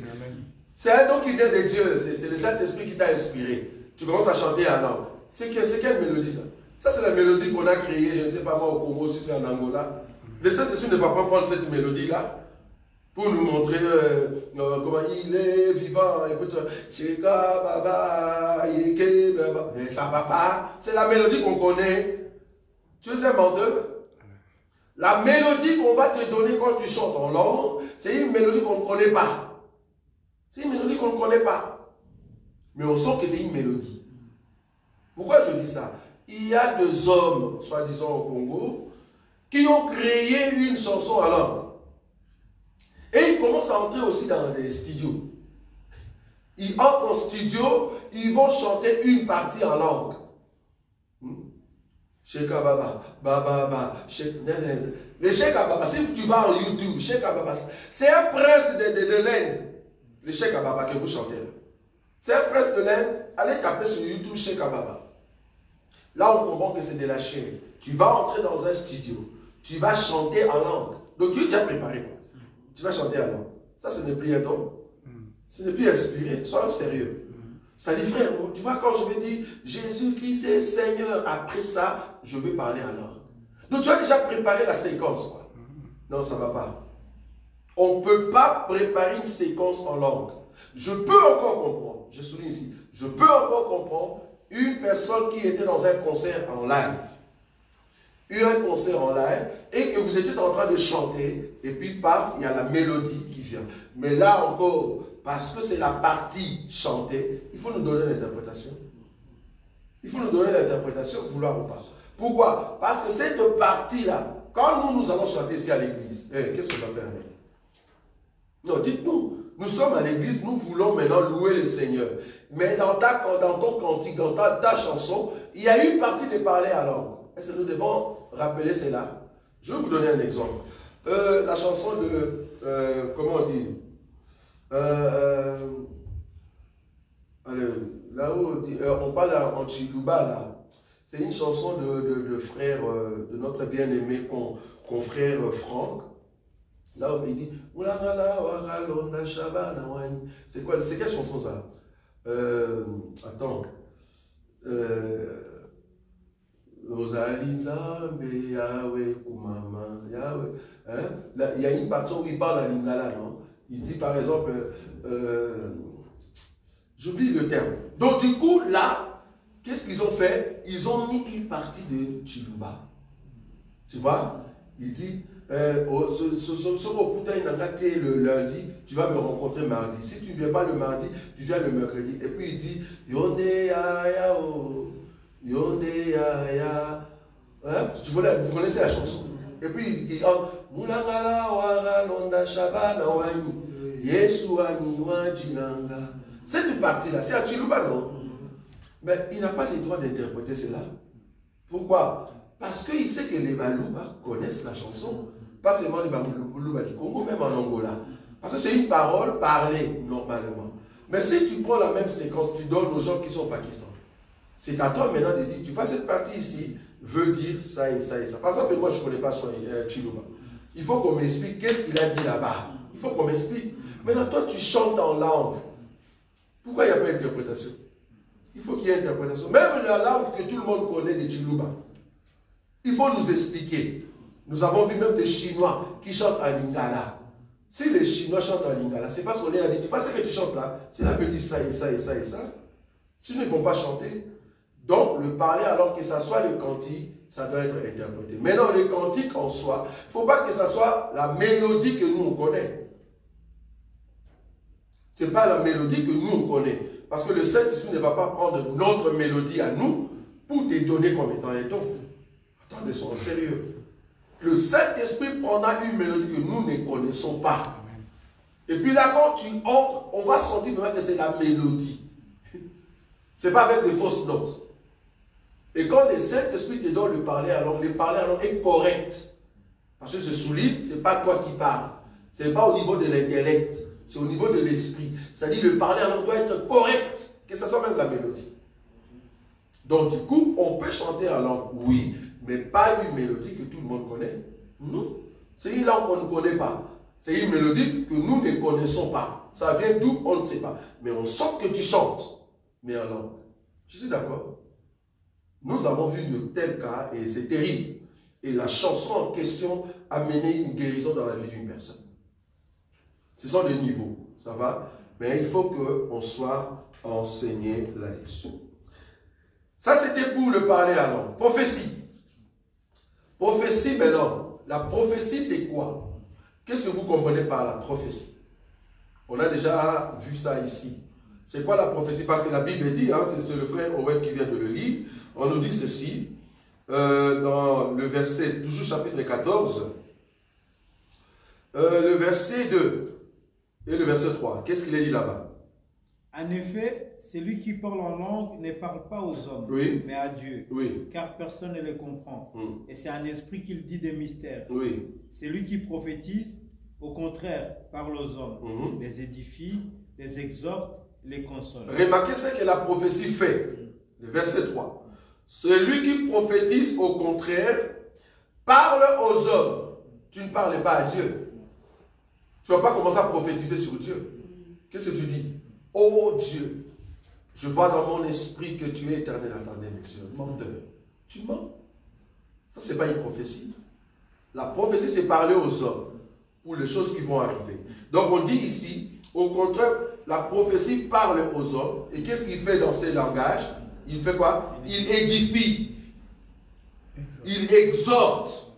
C'est un don qui vient de Dieu, c'est le Saint-Esprit qui t'a inspiré. Tu commences à chanter en langue. C'est quelle mélodie ça? Ça, c'est la mélodie qu'on a créée, je ne sais pas moi, au Congo, si c'est en Angola. Le Saint-Esprit ne va pas prendre cette mélodie-là pour nous montrer comment il est vivant. Écoute, Cheka Baba, Yeke Baba. Mais ça ne va pas. C'est la mélodie qu'on connaît. Tu es un menteur. La mélodie qu'on va te donner quand tu chantes en langue, c'est une mélodie qu'on ne connaît pas. C'est une mélodie qu'on ne connaît pas. Mais on sent que c'est une mélodie. Pourquoi je dis ça? Il y a deux hommes, soi-disant au Congo, qui ont créé une chanson en langue. Et ils commencent à entrer aussi dans des studios. Ils entrent en studio, ils vont chanter une partie en langue. Sheka Baba, Baba, le Sheka Baba, si tu vas en YouTube, Sheka Baba, c'est un prince de l'Inde. Le Sheka Baba que vous chantez là. C'est un prince de l'Inde, allez taper sur YouTube Sheka Baba. Là, on comprend que c'est de la chair. Tu vas entrer dans un studio, tu vas chanter en langue. Donc Dieu t'y a préparé. Quoi. Tu vas chanter en langue. Ça, ce n'est plus un don. Ce n'est plus inspiré. Sois sérieux. C'est-à-dire, frère, tu vois, quand je vais dire Jésus-Christ est Seigneur, après ça, je vais parler en langue. Donc tu as déjà préparé la séquence. Quoi. Non, ça ne va pas. On ne peut pas préparer une séquence en langue. Je peux encore comprendre, je souligne ici, je peux encore comprendre une personne qui était dans un concert en live. Un concert en live et que vous étiez en train de chanter et puis paf, il y a la mélodie qui vient. Mais là encore, parce que c'est la partie chantée, il faut nous donner l'interprétation. Il faut nous donner l'interprétation, vouloir ou pas. Pourquoi? Parce que cette partie-là, quand nous allons chanter ici à l'église, qu'est-ce qu'on va faire avec? Non, dites-nous. Nous sommes à l'église, nous voulons maintenant louer le Seigneur. Mais dans ton cantique, dans ta chanson, il y a une partie de parler à langue. Est-ce que nous devons rappeler cela? Je vais vous donner un exemple. La chanson de... comment on dit? Là où on parle en Chiluba, là. C'est une chanson de frère, de notre bien-aimé confrère Franck. Là où il dit c'est quoi? C'est quelle chanson ça? Attends. Yahweh, Kumama, Yahweh. Hein? Là, il y a une partie où il parle à Lingala, non? Il dit par exemple, j'oublie le terme. Donc du coup, là, qu'est-ce qu'ils ont fait? Ils ont mis une partie de Chiluba. Tu vois? Il dit, le lundi, tu vas me rencontrer mardi. Si tu ne viens pas le mardi, tu viens le mercredi. Et puis il dit, Yonde ya ya o, Yonde ya ya. Hein? Vous connaissez la chanson. Et puis il dit, Mulangala wara londa shabana wani, Yesu wani wajinanga. Cette partie-là, c'est à Chiluba, non? Mais il n'a pas le droit d'interpréter cela. Pourquoi? Parce qu'il sait que les Balouba connaissent la chanson. Pas seulement les Balouba du Congo, même en Angola. Parce que c'est une parole parlée normalement. Mais si tu prends la même séquence, tu donnes aux gens qui sont au Pakistan. C'est à toi maintenant de dire, tu vois cette partie ici, veut dire ça et ça et ça. Par exemple, moi je ne connais pas son Chiluba. Il faut qu'on m'explique qu'est-ce qu'il a dit là-bas. Il faut qu'on m'explique. Maintenant, toi tu chantes en langue. Pourquoi il n'y a pas d'interprétation? Il faut qu'il y ait interprétation. Même la langue que tout le monde connaît de Chiluba. Il faut nous expliquer. Nous avons vu même des Chinois qui chantent à Lingala. Si les Chinois chantent à Lingala, c'est parce qu'on est à dire, tu vois ce que tu chantes là, cela veut dire ça et ça et ça et ça. Sinon, ils ne vont pas chanter. Donc, le parler, alors que ça soit le cantique, ça doit être interprété. Maintenant, le cantique en soi, il ne faut pas que ça soit la mélodie que nous, on connaît. Ce n'est pas la mélodie que nous, on connaît. Parce que le Saint-Esprit ne va pas prendre notre mélodie à nous pour te donner comme étant un don. Attendez, soyons sérieux. Le Saint-Esprit prendra une mélodie que nous ne connaissons pas. Et puis là, quand tu entres, on va sentir vraiment que c'est la mélodie. Ce n'est pas avec des fausses notes. Et quand le Saint-Esprit te donne le parler alors est correct. Parce que je souligne, ce n'est pas toi qui parles. Ce n'est pas au niveau de l'intellect. C'est au niveau de l'esprit. C'est-à-dire le parler alors doit être correct. Que ce soit même la mélodie. Donc du coup, on peut chanter en langue, oui, mais pas une mélodie que tout le monde connaît. Non. C'est une langue qu'on ne connaît pas. C'est une mélodie que nous ne connaissons pas. Ça vient d'où? On ne sait pas. Mais on sent que tu chantes, mais en langue. Je suis d'accord. Nous avons vu de tels cas et c'est terrible. Et la chanson en question a mené une guérison dans la vie d'une personne. Ce sont des niveaux, ça va? Mais il faut qu'on soit enseigné là-dessus. Ça, c'était pour le parler à langue. Prophétie. Prophétie, maintenant. La prophétie, c'est quoi? Qu'est-ce que vous comprenez par la prophétie? On a déjà vu ça ici. C'est quoi la prophétie? Parce que la Bible dit, hein, c'est le frère Owen qui vient de le lire, on nous dit ceci, dans le verset, toujours chapitre 14, le verset 2 et le verset 3. Qu'est-ce qu'il est dit là-bas? En effet, celui qui parle en langue ne parle pas aux hommes, oui, mais à Dieu, oui, car personne ne le comprend. Et c'est un esprit qu'il dit des mystères. Oui. Celui qui prophétise, au contraire, parle aux hommes, les édifie, les exhorte, les console. Remarquez ce que la prophétie fait. Le verset 3. Celui qui prophétise, au contraire, parle aux hommes. Tu ne parles pas à Dieu. Tu ne vas pas commencer à prophétiser sur Dieu. Qu'est-ce que tu dis? Oh Dieu, je vois dans mon esprit que tu es éternel. Attendez, messieurs, menteur. Tu mens. Ça, ce n'est pas une prophétie. La prophétie, c'est parler aux hommes pour les choses qui vont arriver. Donc, on dit ici, au contraire, la prophétie parle aux hommes. Et qu'est-ce qu'il fait dans ces langages? Il fait quoi? Il édifie. Il exhorte.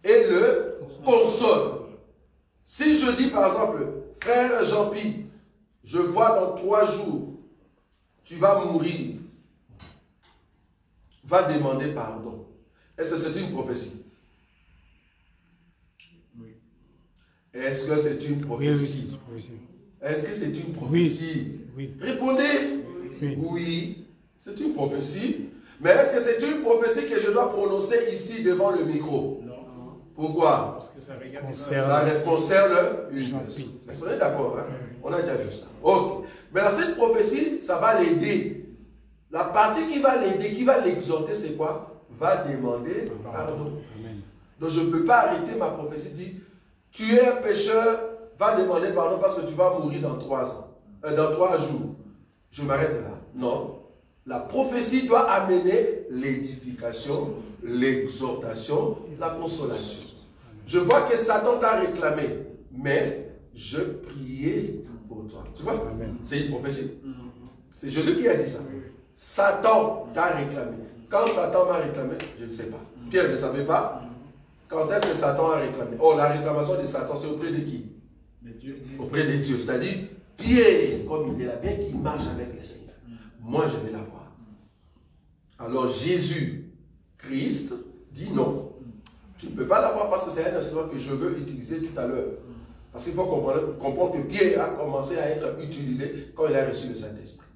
Et le console. Si je dis par exemple, frère Jean-Pierre, je vois dans 3 jours, tu vas mourir, va demander pardon. Est-ce que c'est une prophétie? Oui. Est-ce que c'est une prophétie? Oui. Est-ce que c'est une prophétie? Oui. Répondez. Oui, c'est une prophétie. Mais est-ce que c'est une prophétie que je dois prononcer ici devant le micro? Non. Pourquoi? Parce que ça concerne une personne. Est-ce qu'on est d'accord? Hein? On a déjà vu ça. Ok. Mais dans cette prophétie, ça va l'aider La partie qui va l'aider, qui va l'exhorter, c'est quoi? Va demander pardon. Amen. Donc je ne peux pas arrêter ma prophétie, dire, tu es un pécheur, va demander pardon parce que tu vas mourir dans 3 ans, dans 3 jours. Je m'arrête là. Non. La prophétie doit amener l'édification, l'exhortation, la consolation. Je vois que Satan t'a réclamé, mais je priais pour toi. Tu vois? C'est une prophétie. C'est Jésus qui a dit ça. Satan t'a réclamé. Quand Satan m'a réclamé, je ne sais pas. Pierre ne savait pas. Quand est-ce que Satan a réclamé? Oh, la réclamation de Satan, c'est auprès de qui? De Dieu. Auprès de Dieu. C'est-à-dire, Pierre, comme il est là, bien qu'il marche avec le Seigneur, moi je vais l'avoir. Alors Jésus, Christ, dit non. Tu ne peux pas l'avoir parce que c'est un instrument que je veux utiliser tout à l'heure. Parce qu'il faut comprendre que Pierre a commencé à être utilisé quand il a reçu le Saint-Esprit.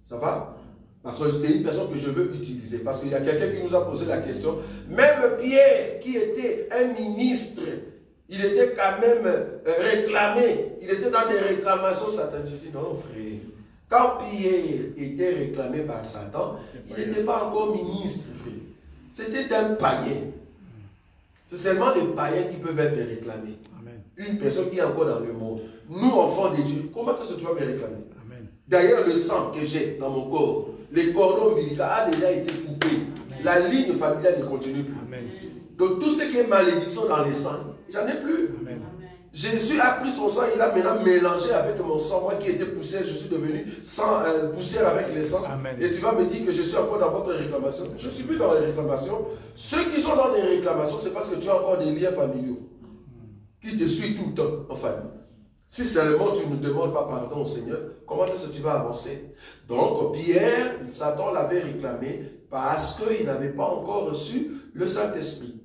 Ça va? Parce que c'est une personne que je veux utiliser. Parce qu'il y a quelqu'un qui nous a posé la question. Même Pierre, qui était un ministre, il était quand même réclamé. Il était dans des réclamations sataniques. Je dis non, frère. Quand Pierre était réclamé par Satan, il n'était pas encore ministre, frère. C'était d'un païen. C'est seulement les païens qui peuvent être réclamés. Amen. Une personne qui est encore dans le monde. Nous, enfants de Dieu, comment est-ce que tu vas me réclamer? D'ailleurs, le sang que j'ai dans mon corps, les cordons ombilicaux a déjà été coupé. Amen. La ligne familiale ne continue plus. Amen. Donc tout ce qui est malédiction dans les sangs, j'en ai plus. Amen. Jésus a pris son sang, il a maintenant mélangé avec mon sang. Moi qui étais poussière, je suis devenu sang, poussière avec les sangs. Amen. Et tu vas me dire que je suis encore dans votre réclamation. Je ne suis plus dans les réclamations. Ceux qui sont dans des réclamations, c'est parce que tu as encore des liens familiaux qui te suivent tout le temps en famille. Si seulement tu ne demandes pas pardon au Seigneur, comment est-ce que tu vas avancer? Donc Pierre, Satan l'avait réclamé parce qu'il n'avait pas encore reçu le Saint-Esprit.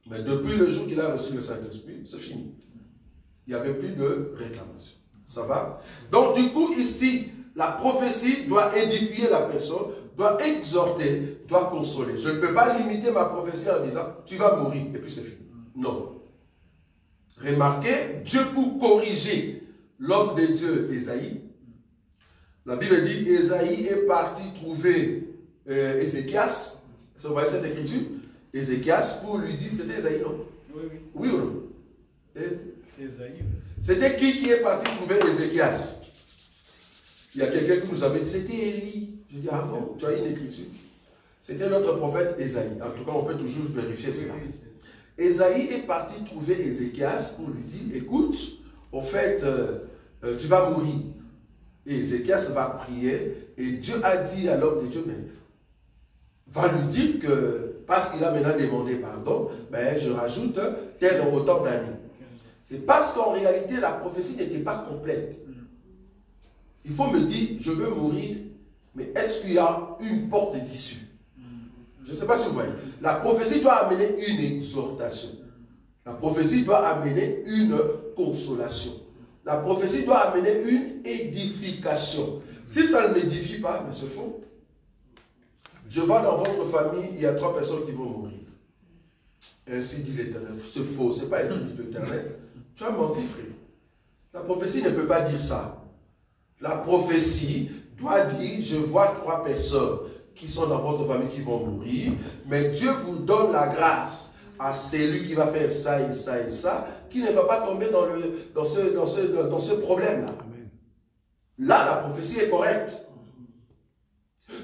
Mais depuis le jour qu'il a reçu le Saint-Esprit, c'est fini. Il n'y avait plus de réclamation. Ça va? Donc du coup ici, la prophétie doit édifier la personne, doit exhorter, doit consoler. Je ne peux pas limiter ma prophétie en disant, tu vas mourir et puis c'est fini. Non. Remarquez, Dieu pour corriger l'homme de Dieu, Ésaïe. La Bible dit, Ésaïe est parti trouver Ézéchias. Vous voyez cette écriture? Ézéchias pour lui dire, c'était Ésaïe, non? Oui, oui. Oui ou non? C'est Ésaïe. C'était qui est parti trouver Ézéchias? Il y a quelqu'un qui nous avait dit, c'était Élie. Je dis, ah bon, tu as une écriture. C'était notre prophète Ésaïe. En tout cas, on peut toujours vérifier cela. Ésaïe est parti trouver Ézéchias pour lui dire, écoute, au fait, tu vas mourir. Et Ézéchias va prier, et Dieu a dit à l'homme de Dieu, mais va lui dire que, parce qu'il a maintenant demandé pardon, ben, je rajoute tel autant d'années. C'est parce qu'en réalité, la prophétie n'était pas complète. Il faut me dire, je veux mourir, mais est-ce qu'il y a une porte d'issue? Je ne sais pas si vous voyez. La prophétie doit amener une exhortation. La prophétie doit amener une consolation. La prophétie doit amener une édification. Si ça ne m'édifie pas, mais c'est faux. Je vois dans votre famille, il y a 3 personnes qui vont mourir. Ainsi dit l'Éternel. C'est faux, ce n'est pas ainsi dit l'Éternel. Tu as menti, frère. La prophétie ne peut pas dire ça. La prophétie doit dire, je vois 3 personnes qui sont dans votre famille qui vont mourir, mais Dieu vous donne la grâce à celui qui va faire ça et ça et ça, qui ne va pas tomber dans ce problème-là. Là, la prophétie est correcte.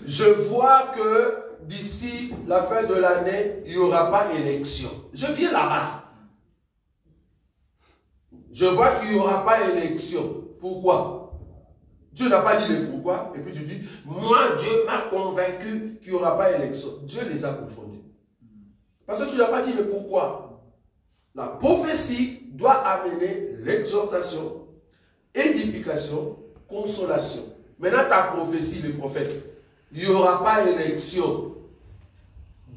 Je vois que d'ici la fin de l'année, il n'y aura pas élection. Je viens là-bas. Je vois qu'il n'y aura pas élection. Pourquoi? Dieu n'a pas dit le pourquoi. Et puis tu dis, moi, Dieu m'a convaincu qu'il n'y aura pas élection. Dieu les a confondus. Parce que tu n'as pas dit le pourquoi. La prophétie doit amener l'exhortation, édification, consolation. Maintenant, ta prophétie, le prophète, il n'y aura pas élection.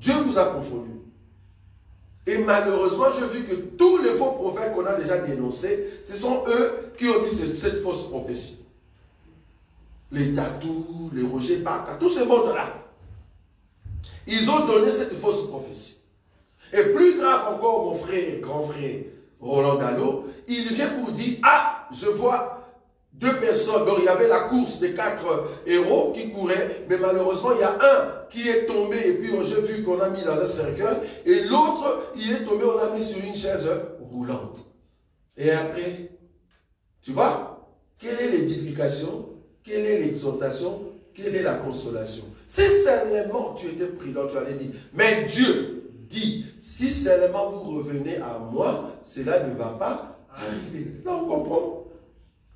Dieu vous a confondu. Et malheureusement, j'ai vu que tous les faux prophètes qu'on a déjà dénoncés, ce sont eux qui ont dit cette fausse prophétie. Les Tatou, les Roger Baka, tous ces mondes-là. Ils ont donné cette fausse prophétie. Et plus grave encore, mon frère, grand frère, Roland Dallot, il vient pour dire, ah, je vois 2 personnes, donc il y avait la course des 4 héros qui couraient, mais malheureusement il y a un qui est tombé et puis j'ai vu qu'on a mis dans un cercueil et l'autre il est tombé, on l'a mis sur une chaise roulante. Et après, tu vois, quelle est l'édification, quelle est l'exhortation, quelle est la consolation? Si seulement tu étais prudent, tu allais dire, mais Dieu dit, si seulement vous revenez à moi, cela ne va pas arriver. Là on comprend.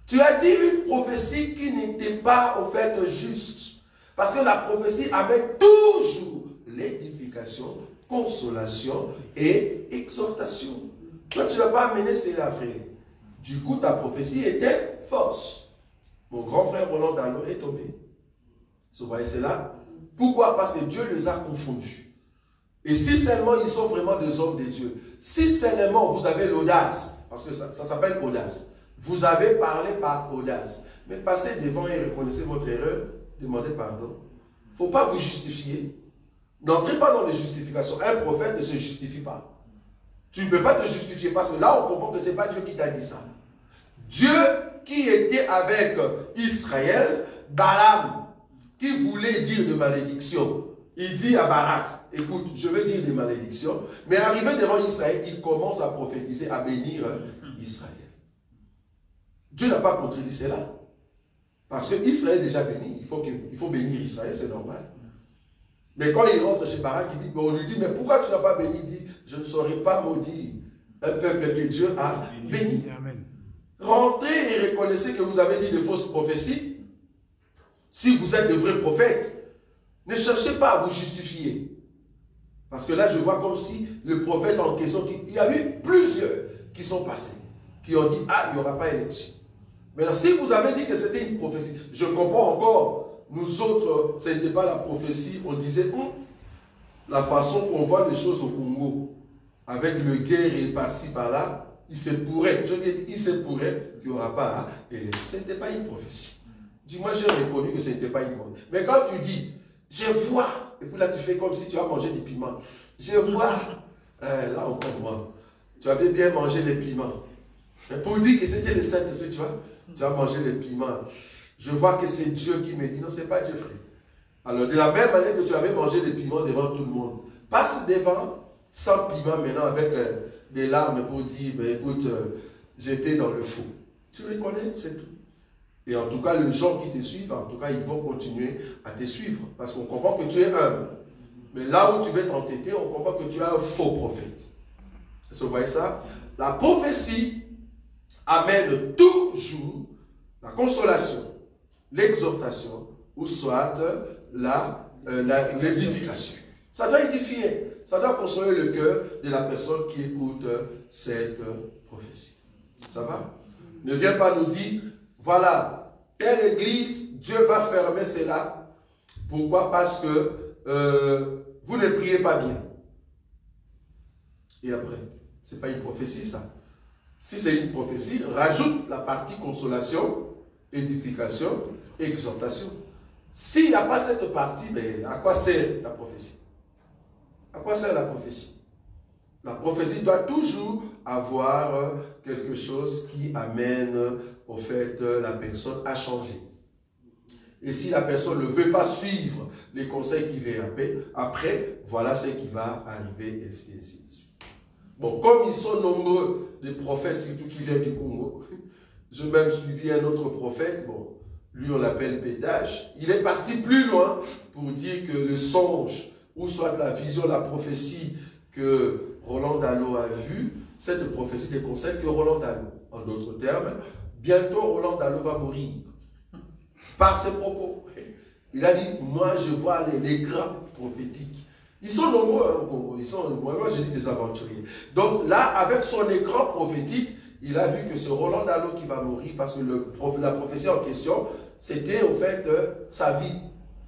Tu as dit une prophétie qui n'était pas au fait juste. Parce que la prophétie amène toujours l'édification, consolation et exhortation. Toi, tu n'as pas amené cela, frère. Du coup, ta prophétie était fausse. Mon grand frère Roland Dano est tombé. Vous voyez cela? Pourquoi? Parce que Dieu les a confondus. Et si seulement ils sont vraiment des hommes de Dieu, si seulement vous avez l'audace, parce que ça s'appelle audace, vous avez parlé par audace. Mais passez devant et reconnaissez votre erreur, demandez pardon. Il ne faut pas vous justifier. N'entrez pas dans les justifications. Un prophète ne se justifie pas. Tu ne peux pas te justifier parce que là, on comprend que ce n'est pas Dieu qui t'a dit ça. Dieu qui était avec Israël, Balaam, qui voulait dire de malédiction, il dit à Barak, écoute, je veux dire des malédictions, mais arrivé devant Israël, il commence à prophétiser, à bénir Israël. Dieu n'a pas contredit cela. Parce que Israël est déjà béni. Il faut bénir Israël, c'est normal. Mais quand il rentre chez Barak, on lui dit, mais pourquoi tu n'as pas béni? Il dit, je ne saurais pas maudire un peuple que Dieu a béni. Amen. Rentrez et reconnaissez que vous avez dit de fausses prophéties. Si vous êtes de vrais prophètes, ne cherchez pas à vous justifier. Parce que là, je vois comme si le prophète en question, il y a eu plusieurs qui sont passés, qui ont dit, ah, il n'y aura pas élection. Maintenant, si vous avez dit que c'était une prophétie, je comprends encore, nous autres, ce n'était pas la prophétie, on disait, la façon qu'on voit les choses au Congo, avec le guerre et par-ci, par-là, il se pourrait, je dis, il se pourrait qu'il n'y aura pas élection. Ce n'était pas une prophétie. Dis-moi, j'ai reconnu que ce n'était pas une prophétie. Mais quand tu dis, je vois, et puis là tu fais comme si tu as mangé des piments, je vois, là on comprend, tu avais bien mangé les piments. Mais pour dire que c'était le Saint-Esprit, tu vois, tu as mangé les piments. Je vois que c'est Dieu qui me dit, non, ce n'est pas Dieu, frère. Alors, de la même manière que tu avais mangé des piments devant tout le monde, passe devant sans piment maintenant avec des larmes pour dire, ben, écoute, j'étais dans le faux. Tu reconnais, c'est tout. Et en tout cas, les gens qui te suivent, en tout cas, ils vont continuer à te suivre. Parce qu'on comprend que tu es humble. Mais là où tu veux t'entêter, on comprend que tu es un faux prophète. Est-ce que vous voyez ça? La prophétie amène toujours la consolation, l'exhortation, ou soit l'édification. Ça doit édifier, ça doit consoler le cœur de la personne qui écoute cette prophétie. Ça va? Ne viens pas nous dire, voilà, telle église, Dieu va fermer cela. Pourquoi? Parce que vous ne priez pas bien. Et après, ce n'est pas une prophétie ça. Si c'est une prophétie, rajoute la partie consolation, édification, exhortation. S'il n'y a pas cette partie, mais à quoi sert la prophétie? À quoi sert la prophétie? La prophétie doit toujours avoir quelque chose qui amène au fait la personne à changer. Et si la personne ne veut pas suivre les conseils qui viennent après, voilà ce qui va arriver, ainsi de suite. Bon, comme ils sont nombreux, les prophètes, surtout qui viennent du Congo, j'ai même suivi un autre prophète, bon, lui on l'appelle Pétage, il est parti plus loin pour dire que le songe, ou soit la vision, la prophétie que Roland Dano a vue, cette prophétie ne concerne que Roland Dano. En d'autres termes, bientôt Roland Dano va mourir. Par ses propos. Il a dit, moi je vois les grands prophétiques. Ils sont nombreux au Congo, moi je dis des aventuriers. Donc là, avec son écran prophétique, il a vu que ce Roland Dano qui va mourir, parce que la prophétie en question, c'était au fait sa vie.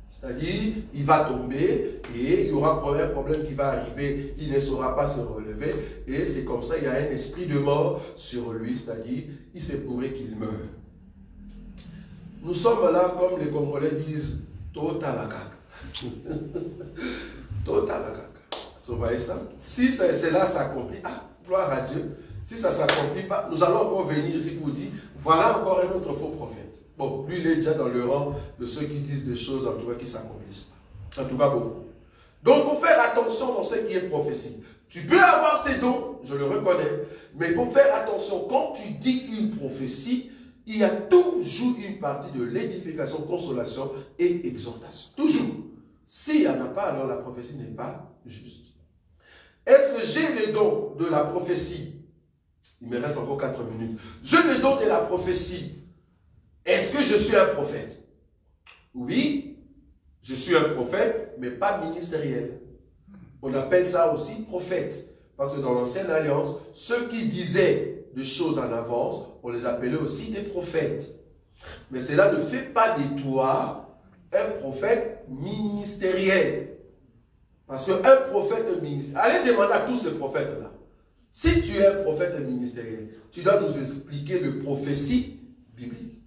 C'est-à-dire, il va tomber et il y aura un problème qui va arriver, il ne saura pas se relever. Et c'est comme ça, il y a un esprit de mort sur lui, c'est-à-dire, il se pourrait qu'il meure. Nous sommes là, comme les Congolais disent, totalakak. Totalakak. Vous voyez ça? Si cela s'accomplit, ah, gloire à Dieu. Si ça ne s'accomplit pas, nous allons encore venir ici pour dire, Voilà encore un autre faux prophète. Bon, lui, il est déjà dans le rang de ceux qui disent des choses, en tout cas, qui ne s'accomplissent pas. En tout cas, beaucoup. Donc, il faut faire attention dans ce qui est prophétie. Tu peux avoir ces dons, je le reconnais, mais il faut faire attention. Quand tu dis une prophétie, il y a toujours une partie de l'édification, consolation et exhortation. Toujours. S'il n'y en a pas, alors la prophétie n'est pas juste. Est-ce que j'ai les dons de la prophétie? Il me reste encore 4 minutes. Je les dons de la prophétie. Est-ce que je suis un prophète? Oui, je suis un prophète, mais pas ministériel. On appelle ça aussi prophète. Parce que dans l'Ancienne Alliance, ceux qui disaient des choses en avance, on les appelait aussi des prophètes. Mais cela ne fait pas de toi un prophète ministériel. Parce qu'un prophète ministériel, allez demander à tous ces prophètes-là. Si tu es un prophète ministériel, tu dois nous expliquer le prophétie biblique.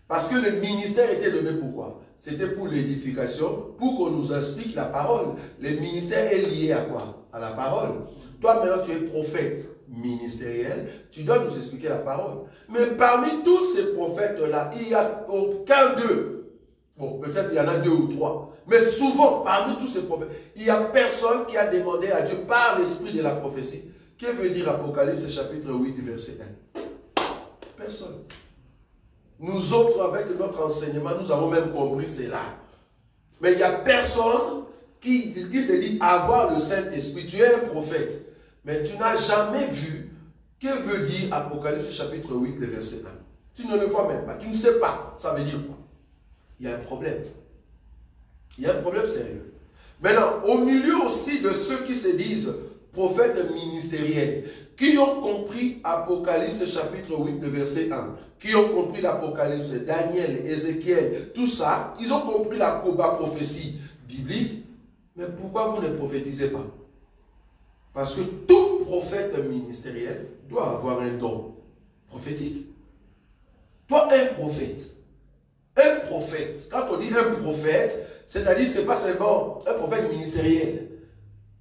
Parce que le ministère était donné pourquoi? C'était pour l'édification, pour qu'on nous explique la parole. Le ministère est lié à quoi? À la parole. Toi maintenant tu es prophète ministériel, tu dois nous expliquer la parole. Mais parmi tous ces prophètes-là, il n'y a aucun d'eux. Bon, peut-être il y en a 2 ou 3. Mais souvent, parmi tous ces prophètes, il n'y a personne qui a demandé à Dieu par l'esprit de la prophétie. Que veut dire Apocalypse chapitre 8, verset 1? Personne. Nous autres, avec notre enseignement, nous avons même compris cela. Mais il n'y a personne qui se dit avoir le Saint-Esprit. Tu es un prophète, mais tu n'as jamais vu que veut dire Apocalypse chapitre 8, verset 1. Tu ne le vois même pas. Tu ne sais pas. Ça veut dire quoi? Il y a un problème. Il y a un problème sérieux. Maintenant, au milieu aussi de ceux qui se disent prophètes ministériels, qui ont compris Apocalypse chapitre 8, verset 1, qui ont compris l'Apocalypse, Daniel, Ézéchiel, tout ça, ils ont compris la prophétie biblique, mais pourquoi vous ne prophétisez pas? Parce que tout prophète ministériel doit avoir un don prophétique. Toi, un prophète, quand on dit un prophète, c'est-à-dire ce n'est pas seulement un prophète ministériel.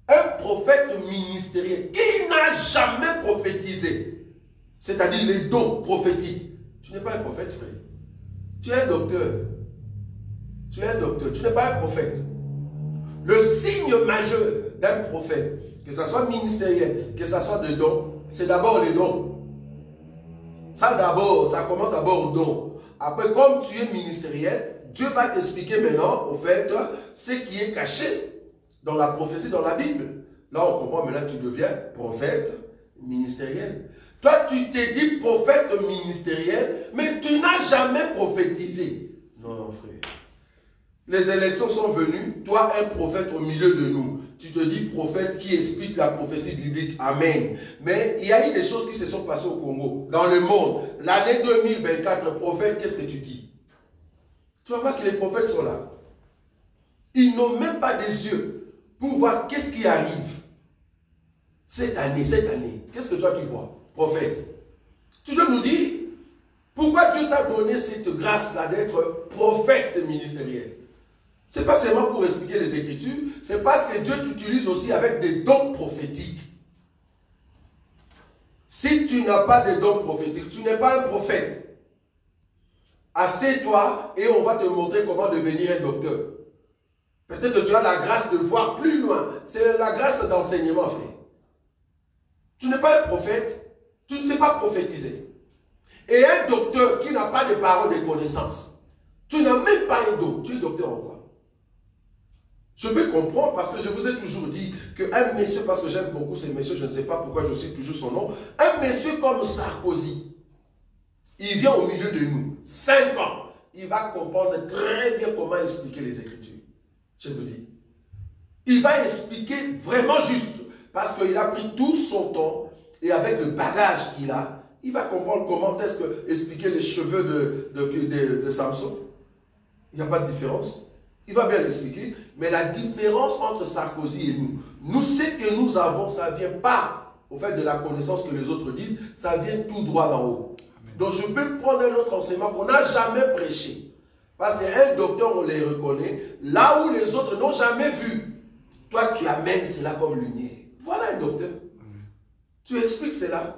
Un prophète ministériel qui n'a jamais prophétisé, c'est-à-dire les dons prophétiques. Tu n'es pas un prophète, frère. Tu es un docteur. Tu es un docteur. Tu n'es pas un prophète. Le signe majeur d'un prophète, que ce soit ministériel, que ce soit de dons, c'est d'abord les dons. Ça commence d'abord aux dons. Après, comme tu es ministériel, Dieu va t'expliquer maintenant, au fait, ce qui est caché dans la prophétie, dans la Bible. Là, on comprend, maintenant tu deviens prophète ministériel. Toi, tu t'es dit prophète ministériel, mais tu n'as jamais prophétisé. Non, frère. Les élections sont venues, toi, un prophète au milieu de nous. Tu te dis prophète qui explique la prophétie biblique. Amen. Mais il y a eu des choses qui se sont passées au Congo, dans le monde. L'année 2024, prophète, qu'est-ce que tu dis? Tu vas voir que les prophètes sont là. Ils n'ont même pas des yeux pour voir qu'est-ce qui arrive. Cette année, qu'est-ce que toi tu vois, prophète? Tu dois nous dire pourquoi Dieu t'a donné cette grâce-là d'être prophète ministériel. Ce n'est pas seulement pour expliquer les Écritures, c'est parce que Dieu t'utilise aussi avec des dons prophétiques. Si tu n'as pas de dons prophétiques, tu n'es pas un prophète. Assieds-toi et on va te montrer comment devenir un docteur. Peut-être que tu as la grâce de voir plus loin. C'est la grâce d'enseignement, frère. Tu n'es pas un prophète, tu ne sais pas prophétiser. Et un docteur qui n'a pas de parole de connaissance, tu n'as même pas un don. Tu es docteur en quoi? Je peux comprendre parce que je vous ai toujours dit qu'un monsieur, parce que j'aime beaucoup ces messieurs, je ne sais pas pourquoi je cite toujours son nom, un monsieur comme Sarkozy, il vient au milieu de nous, 5 ans, il va comprendre très bien comment expliquer les Écritures. Je vous dis. Il va expliquer vraiment juste, parce qu'il a pris tout son temps, et avec le bagage qu'il a, il va comprendre comment est-ce que expliquer les cheveux de Samson. Il n'y a pas de différence. Il va bien l'expliquer, mais la différence entre Sarkozy et nous, ce que nous avons, ça ne vient pas au fait de la connaissance que les autres disent, ça vient tout droit d'en haut. Amen. Donc je peux prendre un autre enseignement qu'on n'a jamais prêché. Parce qu'un docteur, on les reconnaît, là où les autres n'ont jamais vu. Toi, tu amènes cela comme lumière. Voilà un docteur. Tu expliques cela.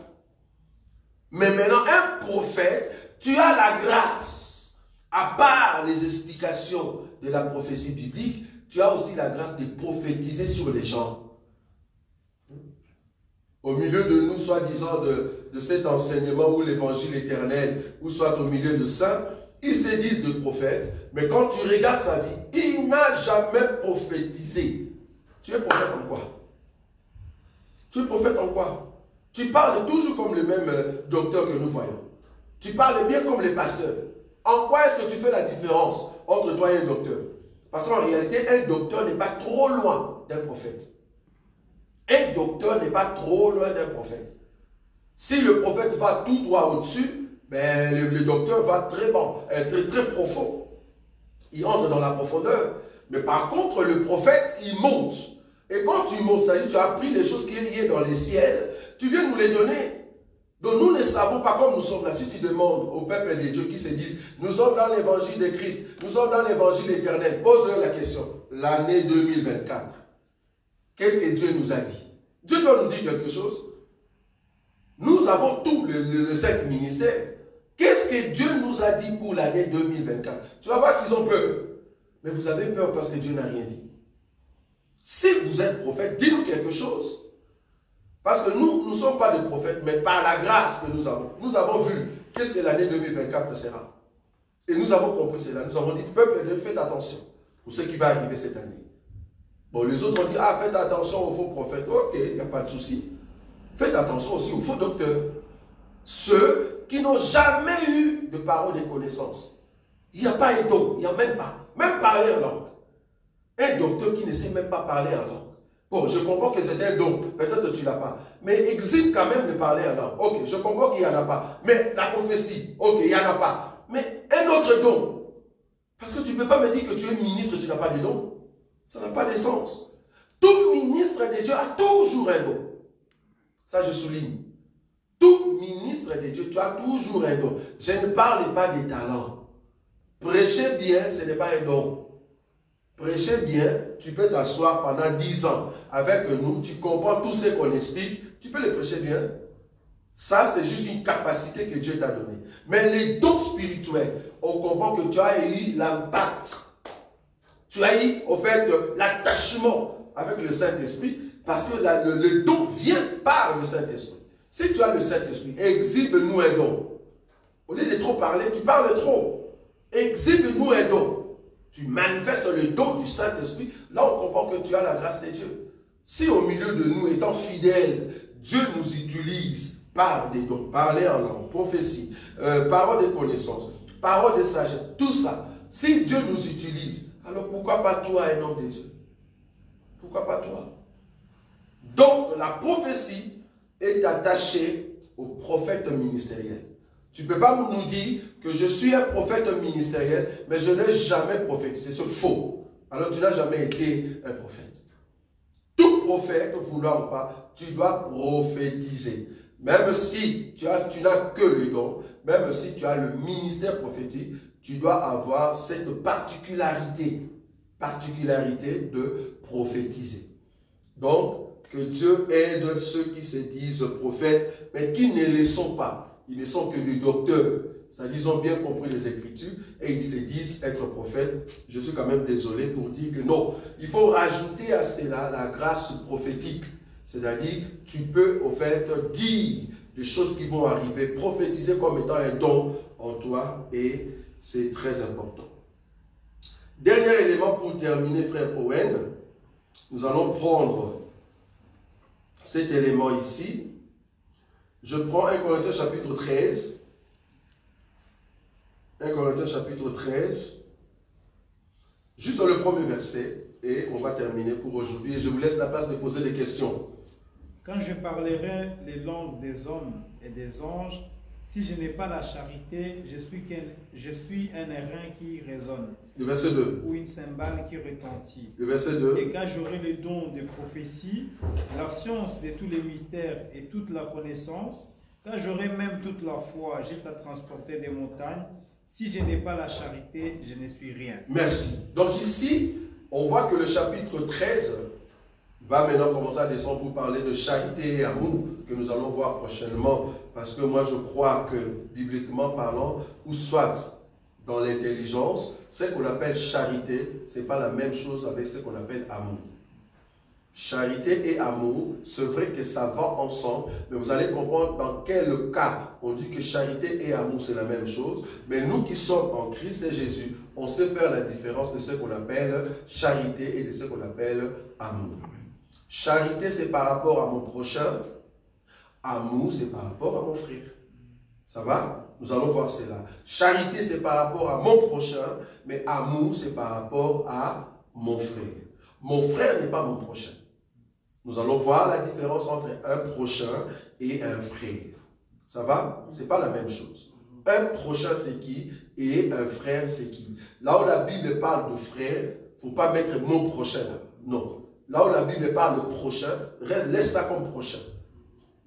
Mais maintenant, un prophète, tu as la grâce. À part les explications de la prophétie biblique, tu as aussi la grâce de prophétiser sur les gens. Au milieu de nous, soi-disant, de cet enseignement ou l'évangile éternel, ou soit au milieu de ça, ils se disent de prophètes, mais quand tu regardes sa vie, il n'a jamais prophétisé. Tu es prophète en quoi? Tu es prophète en quoi? Tu parles toujours comme le même docteur que nous voyons. Tu parles bien comme les pasteurs. En quoi est-ce que tu fais la différence entre toi et un docteur? Parce qu'en réalité, un docteur n'est pas trop loin d'un prophète. Un docteur n'est pas trop loin d'un prophète. Si le prophète va tout droit au-dessus, ben, le docteur va très profond. Il entre dans la profondeur. Mais par contre, le prophète, il monte. Et quand tu montes, c'est-à-dire tu as appris les choses qui sont dans les ciels, tu viens nous les donner. Donc nous ne savons pas comme nous sommes là. Si tu demandes au peuple des dieux qui se disent, nous sommes dans l'évangile de Christ, nous sommes dans l'évangile éternel, pose-leur la question. L'année 2024, qu'est-ce que Dieu nous a dit? Dieu doit nous dire quelque chose. Nous avons tous les 5 ministères. Qu'est-ce que Dieu nous a dit pour l'année 2024? Tu vas voir qu'ils ont peur. Mais vous avez peur parce que Dieu n'a rien dit. Si vous êtes prophète, dis-nous quelque chose. Parce que nous ne sommes pas des prophètes, mais par la grâce que nous avons vu qu'est-ce que l'année 2024 sera. Et nous avons compris cela. Nous avons dit, peuple de Dieu, faites attention pour ce qui va arriver cette année. Bon, les autres ont dit, ah, faites attention aux faux prophètes. Ok, il n'y a pas de souci. Faites attention aussi aux faux docteurs. Ceux qui n'ont jamais eu de parole de connaissance. Il n'y a pas un don, il n'y a même pas. Même parler en langue. Un docteur qui ne sait même pas parler en langue. Bon, je comprends que c'est un don. Peut-être que tu ne l'as pas. Mais existe quand même de parler en langue. Ok, je comprends qu'il n'y en a pas. Mais la prophétie, ok, il n'y en a pas. Mais un autre don. Parce que tu ne peux pas me dire que tu es ministre, tu n'as pas de don. Ça n'a pas de sens. Tout ministre de Dieu a toujours un don. Ça, je souligne. Tout ministre de Dieu, tu as toujours un don. Je ne parle pas des talents. Prêcher bien, ce n'est pas un don. Prêcher bien, tu peux t'asseoir pendant 10 ans avec nous, tu comprends tout ce qu'on explique, tu peux le prêcher bien. Ça, c'est juste une capacité que Dieu t'a donnée. Mais les dons spirituels, on comprend que tu as eu l'impact. Tu as eu, au fait, l'attachement avec le Saint-Esprit, parce que le don vient par le Saint-Esprit. Si tu as le Saint-Esprit, exhibe-nous un don. Au lieu de trop parler, tu parles trop. Exhibe-nous un don. Tu manifestes le don du Saint-Esprit. Là, on comprend que tu as la grâce de Dieu. Si au milieu de nous, étant fidèles, Dieu nous utilise par des dons, parler en langue, prophétie, parole de connaissance, parole de sagesse, tout ça. Si Dieu nous utilise, alors pourquoi pas toi, un homme de Dieu? Pourquoi pas toi? Donc, la prophétie est attachée au prophète ministériel. Tu ne peux pas nous dire que je suis un prophète ministériel, mais je n'ai jamais prophétisé. C'est faux. Alors, tu n'as jamais été un prophète. Tout prophète, vouloir ou pas, tu dois prophétiser. Même si tu n'as que le don, même si tu as le ministère prophétique, tu dois avoir cette particularité de prophétiser. Donc, que Dieu aide ceux qui se disent prophètes, mais qui ne le sont pas. Ils ne sont que des docteurs. C'est-à-dire, ils ont bien compris les Écritures et ils se disent être prophètes. Je suis quand même désolé pour dire que non. Il faut rajouter à cela la grâce prophétique. C'est-à-dire, tu peux au fait dire des choses qui vont arriver, prophétiser comme étant un don en toi et c'est très important. Dernier élément pour terminer, frère Owen. Nous allons prendre cet élément ici. Je prends 1 Corinthiens chapitre 13. 1 Corinthiens chapitre 13. Juste dans le premier verset. Et on va terminer pour aujourd'hui. Et je vous laisse la place de poser des questions. Quand je parlerai les langues des hommes et des anges, si je n'ai pas la charité, je suis un airain qui résonne. Le verset 2. Ou une cymbale qui retentit. Le verset 2. Et quand j'aurai le don de prophétie, la science de tous les mystères et toute la connaissance, quand j'aurai même toute la foi jusqu'à transporter des montagnes, si je n'ai pas la charité, je ne suis rien. Merci. Donc ici, on voit que le chapitre 13 va maintenant commencer à descendre pour parler de charité et amour, que nous allons voir prochainement, parce que moi je crois que, bibliquement parlant, ou soit dans l'intelligence, ce qu'on appelle charité, ce n'est pas la même chose avec ce qu'on appelle amour. Charité et amour, c'est vrai que ça va ensemble, mais vous allez comprendre dans quel cas on dit que charité et amour c'est la même chose, mais nous qui sommes en Christ et Jésus, on sait faire la différence de ce qu'on appelle charité et de ce qu'on appelle amour. Charité c'est par rapport à mon prochain, amour c'est par rapport à mon frère. Ça va? Nous allons voir cela. Charité c'est par rapport à mon prochain, mais amour c'est par rapport à mon frère. Mon frère n'est pas mon prochain. Nous allons voir la différence entre un prochain et un frère. Ça va? Ce n'est pas la même chose. Un prochain, c'est qui? Et un frère, c'est qui? Là où la Bible parle de frère, il ne faut pas mettre mon prochain. Non. Là où la Bible parle de prochain, laisse ça comme prochain.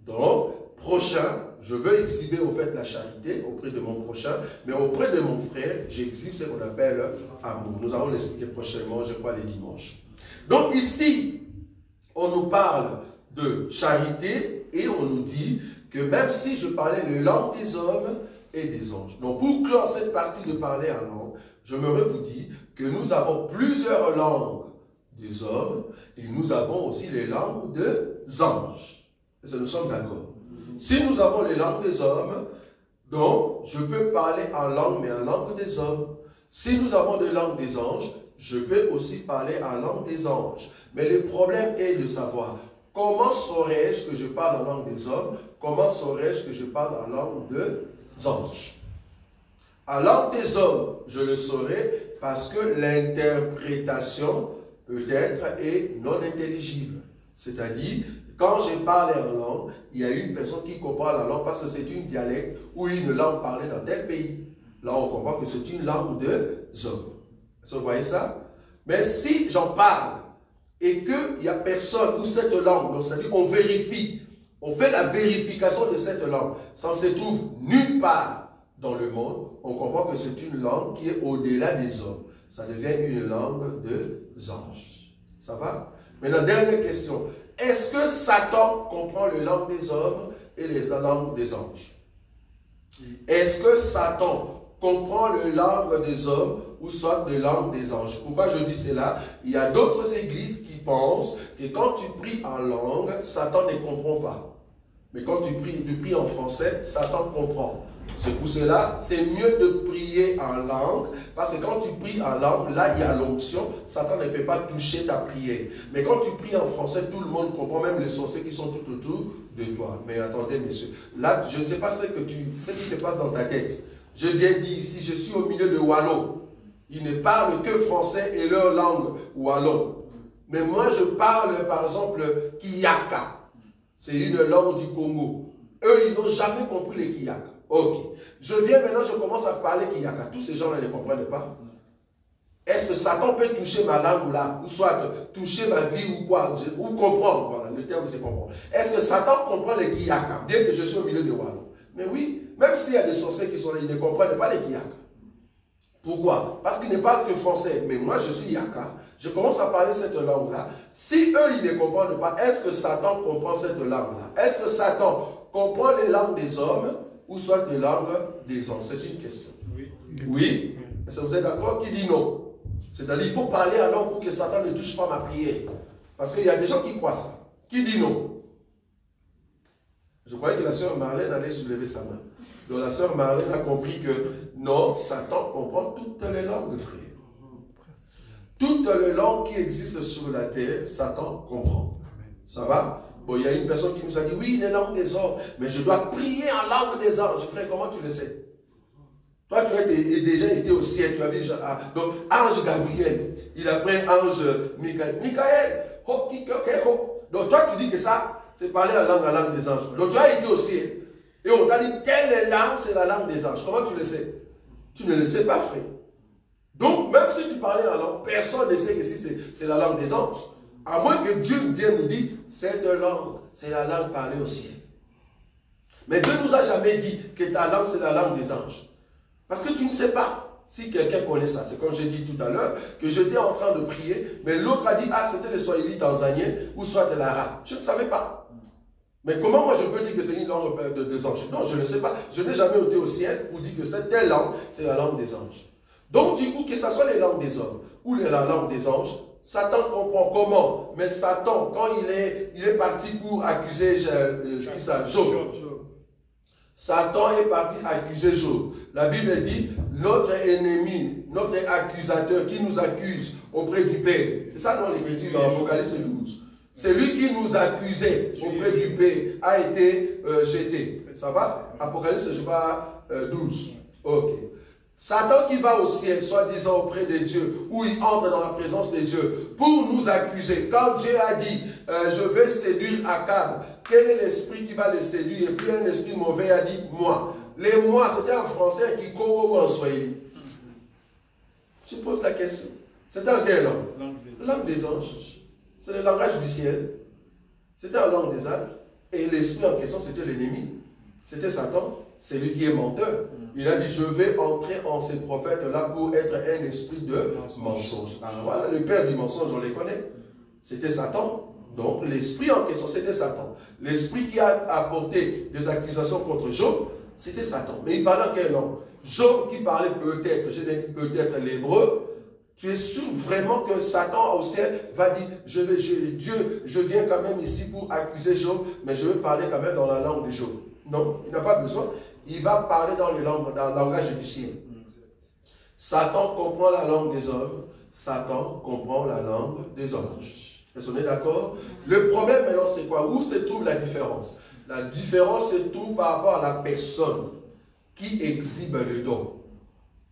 Donc, prochain, je veux exhiber au fait la charité auprès de mon prochain, mais auprès de mon frère, j'exhibe ce qu'on appelle amour. Nous allons l'expliquer prochainement, je crois, les dimanches. Donc ici, on nous parle de charité et on nous dit que même si je parlais les langues des hommes et des anges. Donc pour clore cette partie de parler en langue, j'aimerais vous dire que nous avons plusieurs langues des hommes et nous avons aussi les langues des anges. Est-ce que nous sommes d'accord? Si nous avons les langues des hommes, donc je peux parler en langue, mais en langue des hommes. Si nous avons des langues des anges, je peux aussi parler en langue des anges. Mais le problème est de savoir comment saurais-je que je parle en langue des hommes, comment saurais-je que je parle en langue des anges. En langue des hommes, je le saurai parce que l'interprétation peut-être est non intelligible. C'est-à-dire, quand j'ai parlé en langue, il y a une personne qui comprend la langue parce que c'est une dialecte ou une langue parlée dans tel pays. Là, on comprend que c'est une langue des hommes. Est-ce que vous voyez ça? Mais si j'en parle et qu'il n'y a personne où cette langue, donc c'est-à-dire on vérifie, on fait la vérification de cette langue, ça ne se trouve nulle part dans le monde, on comprend que c'est une langue qui est au-delà des hommes. Ça devient une langue des anges. Ça va? Maintenant, dernière question. Est-ce que Satan comprend les langues des hommes et les langues des anges? Est-ce que Satan comprend les langues des hommes ou soit les langues des anges? Pourquoi je dis cela? Il y a d'autres églises qui pensent que quand tu pries en langue, Satan ne comprend pas. Mais quand tu pries en français, Satan comprend. C'est pour cela, c'est mieux de prier en langue, parce que quand tu pries en langue, là il y a l'onction, Satan ne peut pas toucher ta prière. Mais quand tu pries en français, tout le monde comprend, même les sorciers qui sont tout autour de toi. Mais attendez, messieurs, là je ne sais pas ce qui se passe dans ta tête. J'ai bien dit ici, je suis au milieu de Wallons. Ils ne parlent que français et leur langue Wallon. Mais moi je parle par exemple Kiyaka. C'est une langue du Congo. Eux, ils n'ont jamais compris les Kiyaka. Ok. Je viens maintenant, je commence à parler Kiyaka. Tous ces gens-là ne comprennent pas. Est-ce que Satan peut toucher ma langue là, ou soit toucher ma vie ou quoi, ou comprendre, voilà, le terme c'est comprendre. Est-ce que Satan comprend les Kiyaka, bien que je suis au milieu de Wallon? Mais oui, même s'il y a des sorciers qui sont là, ils ne comprennent pas les Kiyaka. Pourquoi? Parce qu'ils ne parlent que français. Mais moi, je suis Yaka. Je commence à parler cette langue-là. Si eux, ils ne comprennent pas, est-ce que Satan comprend cette langue-là? Est-ce que Satan comprend les langues des hommes ou soit les langues des hommes? C'est une question. Oui. Oui? Est-ce que vous êtes d'accord? Qui dit non? C'est-à-dire qu'il faut parler en langue pour que Satan ne touche pas ma prière. Parce qu'il y a des gens qui croient ça. Qui dit non? Je croyais que la sœur Marlène allait soulever sa main. Donc la sœur Marlène a compris que non, Satan comprend toutes les langues, frère. Toutes les langues qui existent sur la terre, Satan comprend. Ça va? Bon, il y a une personne qui nous a dit, oui, les langues des hommes, mais je dois prier en langue des anges. Frère, comment tu le sais? Toi, tu as déjà été au ciel, tu as vu, donc, ange Gabriel, il a pris ange Michael. Michael, donc toi, tu dis que ça, c'est parler en langue des anges. Donc tu as été au ciel. Et on t'a dit, quelle langue, c'est la langue des anges. Comment tu le sais? Tu ne le sais pas, frère. Donc, même si tu parlais en langue, personne ne sait que si c'est la langue des anges. À moins que Dieu vienne nous dire, cette langue, c'est la langue parlée au ciel. Mais Dieu ne nous a jamais dit que ta langue, c'est la langue des anges. Parce que tu ne sais pas. si quelqu'un connaît ça, c'est comme j'ai dit tout à l'heure, que j'étais en train de prier, mais l'autre a dit, ah, c'était le Swahili tanzanien ou soit de l'arabe. Je ne savais pas. Mais comment moi je peux dire que c'est une langue des anges? Non, je ne sais pas. Je n'ai jamais été au ciel pour dire que cette telle langue, c'est la langue des anges. Donc du coup, que ce soit les langues des hommes ou la langue des anges, Satan comprend comment. Mais Satan, quand il est parti pour accuser Job. Satan est parti accuser Job. La Bible dit, notre ennemi, notre accusateur qui nous accuse auprès du Père. C'est ça dans l'Écriture dans Apocalypse 12. C'est lui qui nous accusait auprès du Père a été jeté. Ça va? Apocalypse, je crois, 12. Ok. Satan qui va au ciel, soi-disant auprès de Dieu, où il entre dans la présence de Dieu, pour nous accuser. Quand Dieu a dit, je vais séduire Akab, quel est l'esprit qui va le séduire? Et puis un esprit mauvais a dit, moi. Les moi, c'était en français, en Kikoro ou en Swahili? Je pose la question. C'était en quelle langue? Langue des anges. C'est le langage du ciel. C'était en langue des anges. Et l'esprit en question, c'était l'ennemi. C'était Satan. C'est lui qui est menteur. Il a dit, je vais entrer en ces prophètes-là pour être un esprit de mensonge. Alors voilà, le père du mensonge, on les connaît. C'était Satan. Donc l'esprit en question, c'était Satan. L'esprit qui a apporté des accusations contre Job, c'était Satan. Mais il parlait en quelle langue? Job qui parlait peut-être, je l'ai dit peut-être l'hébreu. Tu es sûr vraiment que Satan au ciel va dire, Dieu, je viens quand même ici pour accuser Job, mais je veux parler quand même dans la langue de Job. Non, il n'a pas besoin. Il va parler dans le langage du ciel. Satan comprend la langue des hommes. Satan comprend la langue des anges. Est-ce qu'on est d'accord? Le problème maintenant, c'est quoi? Où se trouve la différence? La différence se trouve par rapport à la personne qui exhibe le don.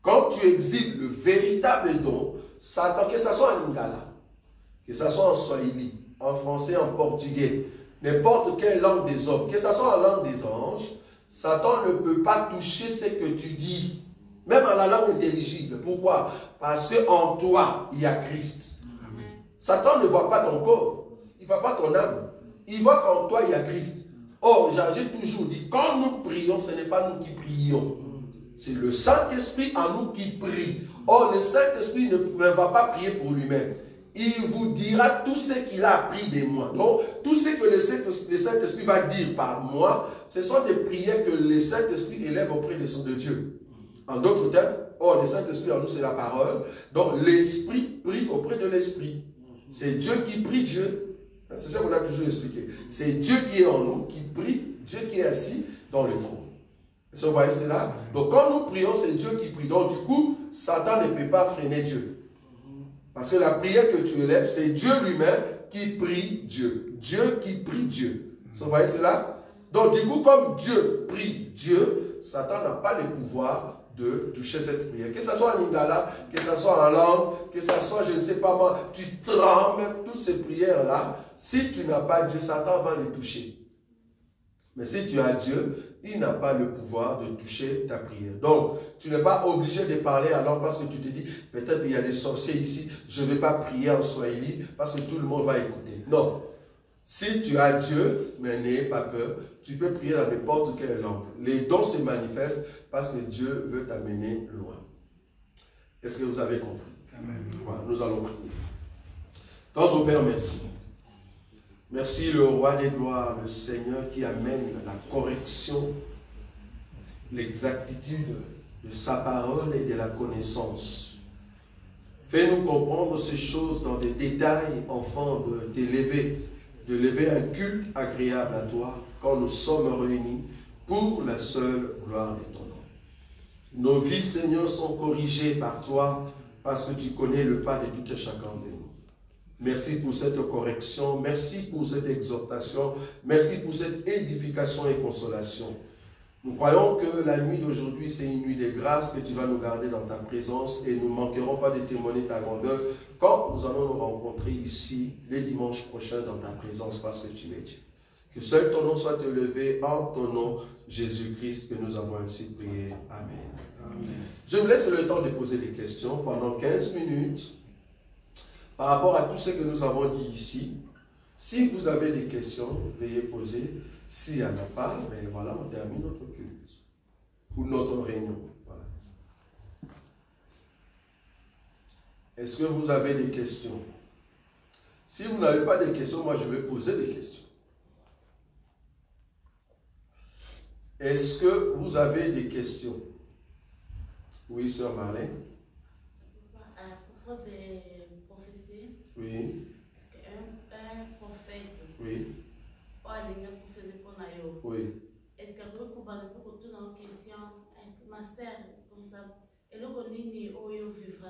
Quand tu exhibes le véritable don, Satan, que ce soit en lingala, que ce soit en swahili, en français, en portugais, n'importe quelle langue des hommes, que ce soit en langue des anges, Satan ne peut pas toucher ce que tu dis, même en la langue intelligible. Pourquoi? Parce qu'en toi, il y a Christ. Amen. Satan ne voit pas ton corps, il ne voit pas ton âme. Il voit qu'en toi, il y a Christ. Or, j'ai toujours dit, quand nous prions, ce n'est pas nous qui prions. C'est le Saint-Esprit en nous qui prie. Or, le Saint-Esprit ne va pas prier pour lui-même. Il vous dira tout ce qu'il a appris de moi. Donc, tout ce que le Saint-Esprit va dire par moi, ce sont des prières que le Saint-Esprit élève auprès de Dieu. En d'autres termes, or, le Saint-Esprit en nous, c'est la parole. Donc, l'Esprit prie auprès de l'Esprit. C'est Dieu qui prie Dieu. C'est ça qu'on a toujours expliqué. C'est Dieu qui est en nous, qui prie, Dieu qui est assis dans le trône. Est-ce que vous voyez cela? Donc, quand nous prions, c'est Dieu qui prie. Donc, du coup, Satan ne peut pas freiner Dieu. Parce que la prière que tu élèves, c'est Dieu lui-même qui prie Dieu. Dieu qui prie Dieu. Vous voyez cela? Donc du coup, comme Dieu prie Dieu, Satan n'a pas le pouvoir de toucher cette prière. Que ce soit en lingala, que ce soit en langue, que ce soit, je ne sais pas moi, tu trembles, toutes ces prières-là, si tu n'as pas Dieu, Satan va les toucher. Mais si tu as Dieu, il n'a pas le pouvoir de toucher ta prière. Donc, tu n'es pas obligé de parler en langue parce que tu te dis, peut-être il y a des sorciers ici, je ne vais pas prier en swahili parce que tout le monde va écouter. Non. Si tu as Dieu, mais n'ayez pas peur, tu peux prier dans n'importe quelle langue. Les dons se manifestent parce que Dieu veut t'amener loin. Est-ce que vous avez compris? Amen. Voilà, nous allons prier. Tendre Père, merci. Merci le roi des gloires, le Seigneur qui amène la correction, l'exactitude de sa parole et de la connaissance. Fais-nous comprendre ces choses dans des détails, enfants, de lever un culte agréable à toi quand nous sommes réunis pour la seule gloire de ton nom. Nos vies, Seigneur, sont corrigées par toi parce que tu connais le pas de tout et chacun de nous. Merci pour cette correction, merci pour cette exhortation, merci pour cette édification et consolation. Nous croyons que la nuit d'aujourd'hui, c'est une nuit de grâce que tu vas nous garder dans ta présence et nous ne manquerons pas de témoigner ta grandeur quand nous allons nous rencontrer ici les dimanches prochains dans ta présence parce que tu es Dieu. Que seul ton nom soit élevé en ton nom, Jésus-Christ, que nous avons ainsi prié. Amen. Amen. Je vous laisse le temps de poser des questions pendant 15 minutes. Par rapport à tout ce que nous avons dit ici, si vous avez des questions, veuillez poser. S'il n'y en a pas, ben voilà, on termine notre culte ou notre réunion. Voilà. Est-ce que vous avez des questions? Si vous n'avez pas de questions, moi je vais poser des questions. Est-ce que vous avez des questions? Oui, sœur Marlène. À propos des prophéties, Oui. est-ce qu'un prophète, Oui. Oui. est-ce qu'un prophète va retourner en question, ma sœur, comme ça, et le connu oyo vivra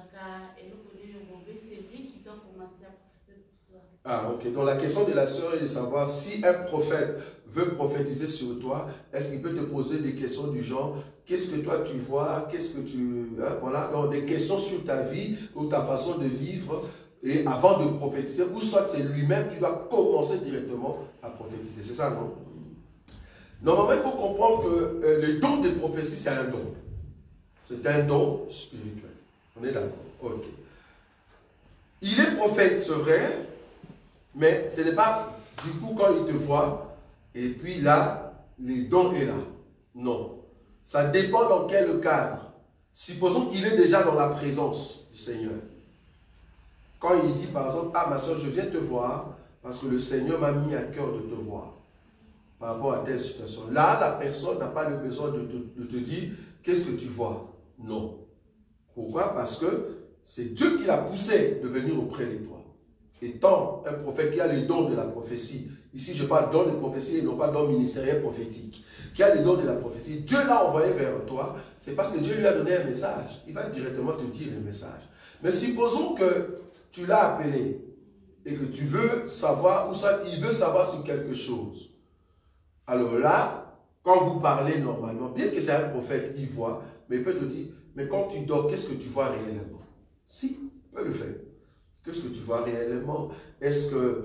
et le connu c'est lui qui doit commencer à prophétiser pour toi. Ah, ok. Donc la question de la sœur est de savoir si un prophète veut prophétiser sur toi, est-ce qu'il peut te poser des questions du genre, qu'est-ce que toi tu vois, qu'est-ce que tu... Hein, voilà, donc des questions sur ta vie ou ta façon de vivre, et avant de prophétiser, ou soit c'est lui-même qui doit commencer directement à prophétiser. C'est ça, non? Normalement, il faut comprendre que le don de prophétie, c'est un don. C'est un don spirituel. On est d'accord? Ok. Il est prophète, c'est vrai, mais ce n'est pas du coup quand il te voit, et puis là, les dons est là. Non. Ça dépend dans quel cadre. Supposons qu'il est déjà dans la présence du Seigneur. Quand il dit par exemple, ah ma soeur, je viens te voir parce que le Seigneur m'a mis à cœur de te voir par rapport à telle situation. Là, la personne n'a pas le besoin de te dire, qu'est-ce que tu vois? Non. Pourquoi? Parce que c'est Dieu qui l'a poussé de venir auprès de toi. Étant un prophète qui a les dons de la prophétie, ici je parle don de prophétie et non pas don ministériel prophétique, qui a les dons de la prophétie, Dieu l'a envoyé vers toi, c'est parce que Dieu lui a donné un message. Il va directement te dire le message. Mais supposons que tu l'as appelé et que tu veux savoir, ou soit il veut savoir sur quelque chose. Alors là, quand vous parlez normalement, bien que c'est un prophète, il voit, mais il peut te dire, mais quand tu dors, qu'est-ce que tu vois réellement? Si, il peut le faire. Qu'est-ce que tu vois réellement? Est-ce que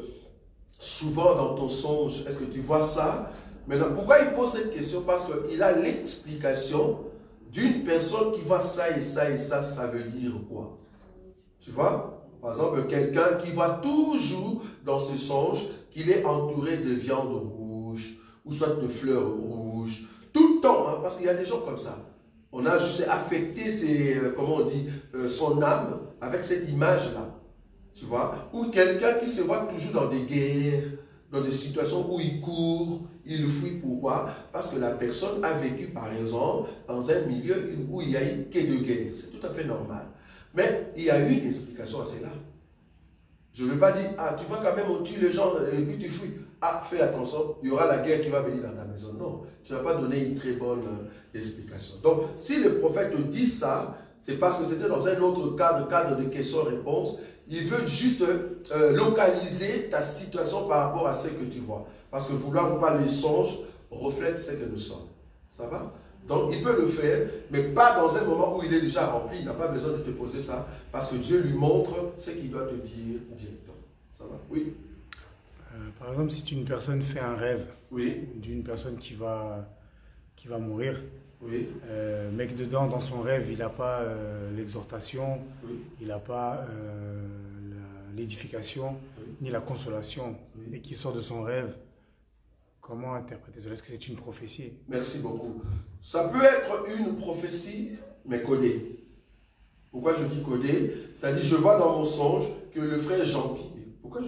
souvent dans ton songe, est-ce que tu vois ça? Maintenant, pourquoi il pose cette question? Parce qu'il a l'explication d'une personne qui voit ça et ça et ça, ça veut dire quoi? Tu vois? Par exemple, quelqu'un qui voit toujours dans ce songe qu'il est entouré de viande rouge, ou soit de fleurs rouges, tout le temps, hein, parce qu'il y a des gens comme ça. On a juste affecté ses, comment on dit, son âme avec cette image-là. Tu vois? Ou quelqu'un qui se voit toujours dans des guerres, dans des situations où il court, il fuit. Pourquoi? Parce que la personne a vécu, par exemple, dans un milieu où il y a eu que de guerre. C'est tout à fait normal. Mais il y a eu une explication à cela. Je ne veux pas dire, ah, tu vois quand même, on tue les gens et puis tu fuis. Ah, fais attention, il y aura la guerre qui va venir dans ta maison. Non, tu n'as pas donné une très bonne explication. Donc, si le prophète te dit ça, c'est parce que c'était dans un autre cadre de questions-réponses. Il veut juste localiser ta situation par rapport à ce que tu vois. Parce que vouloir ou pas les songes reflète ce que nous sommes. Ça va? Donc, il peut le faire, mais pas dans un moment où il est déjà rempli. Il n'a pas besoin de te poser ça, parce que Dieu lui montre ce qu'il doit te dire directement. Ça va? Oui. Par exemple, si une personne fait un rêve oui. d'une personne qui va mourir, oui. Mais que dedans, dans son rêve, il n'a pas l'exhortation, oui. Il n'a pas l'édification, oui. Ni la consolation, oui. Et qui sort de son rêve, comment interpréter cela? Est-ce que c'est une prophétie? Merci beaucoup. Ça peut être une prophétie, mais codée. Pourquoi je dis codée? C'est-à-dire, je vois dans mon songe que le frère Jean-Pierre... Pourquoi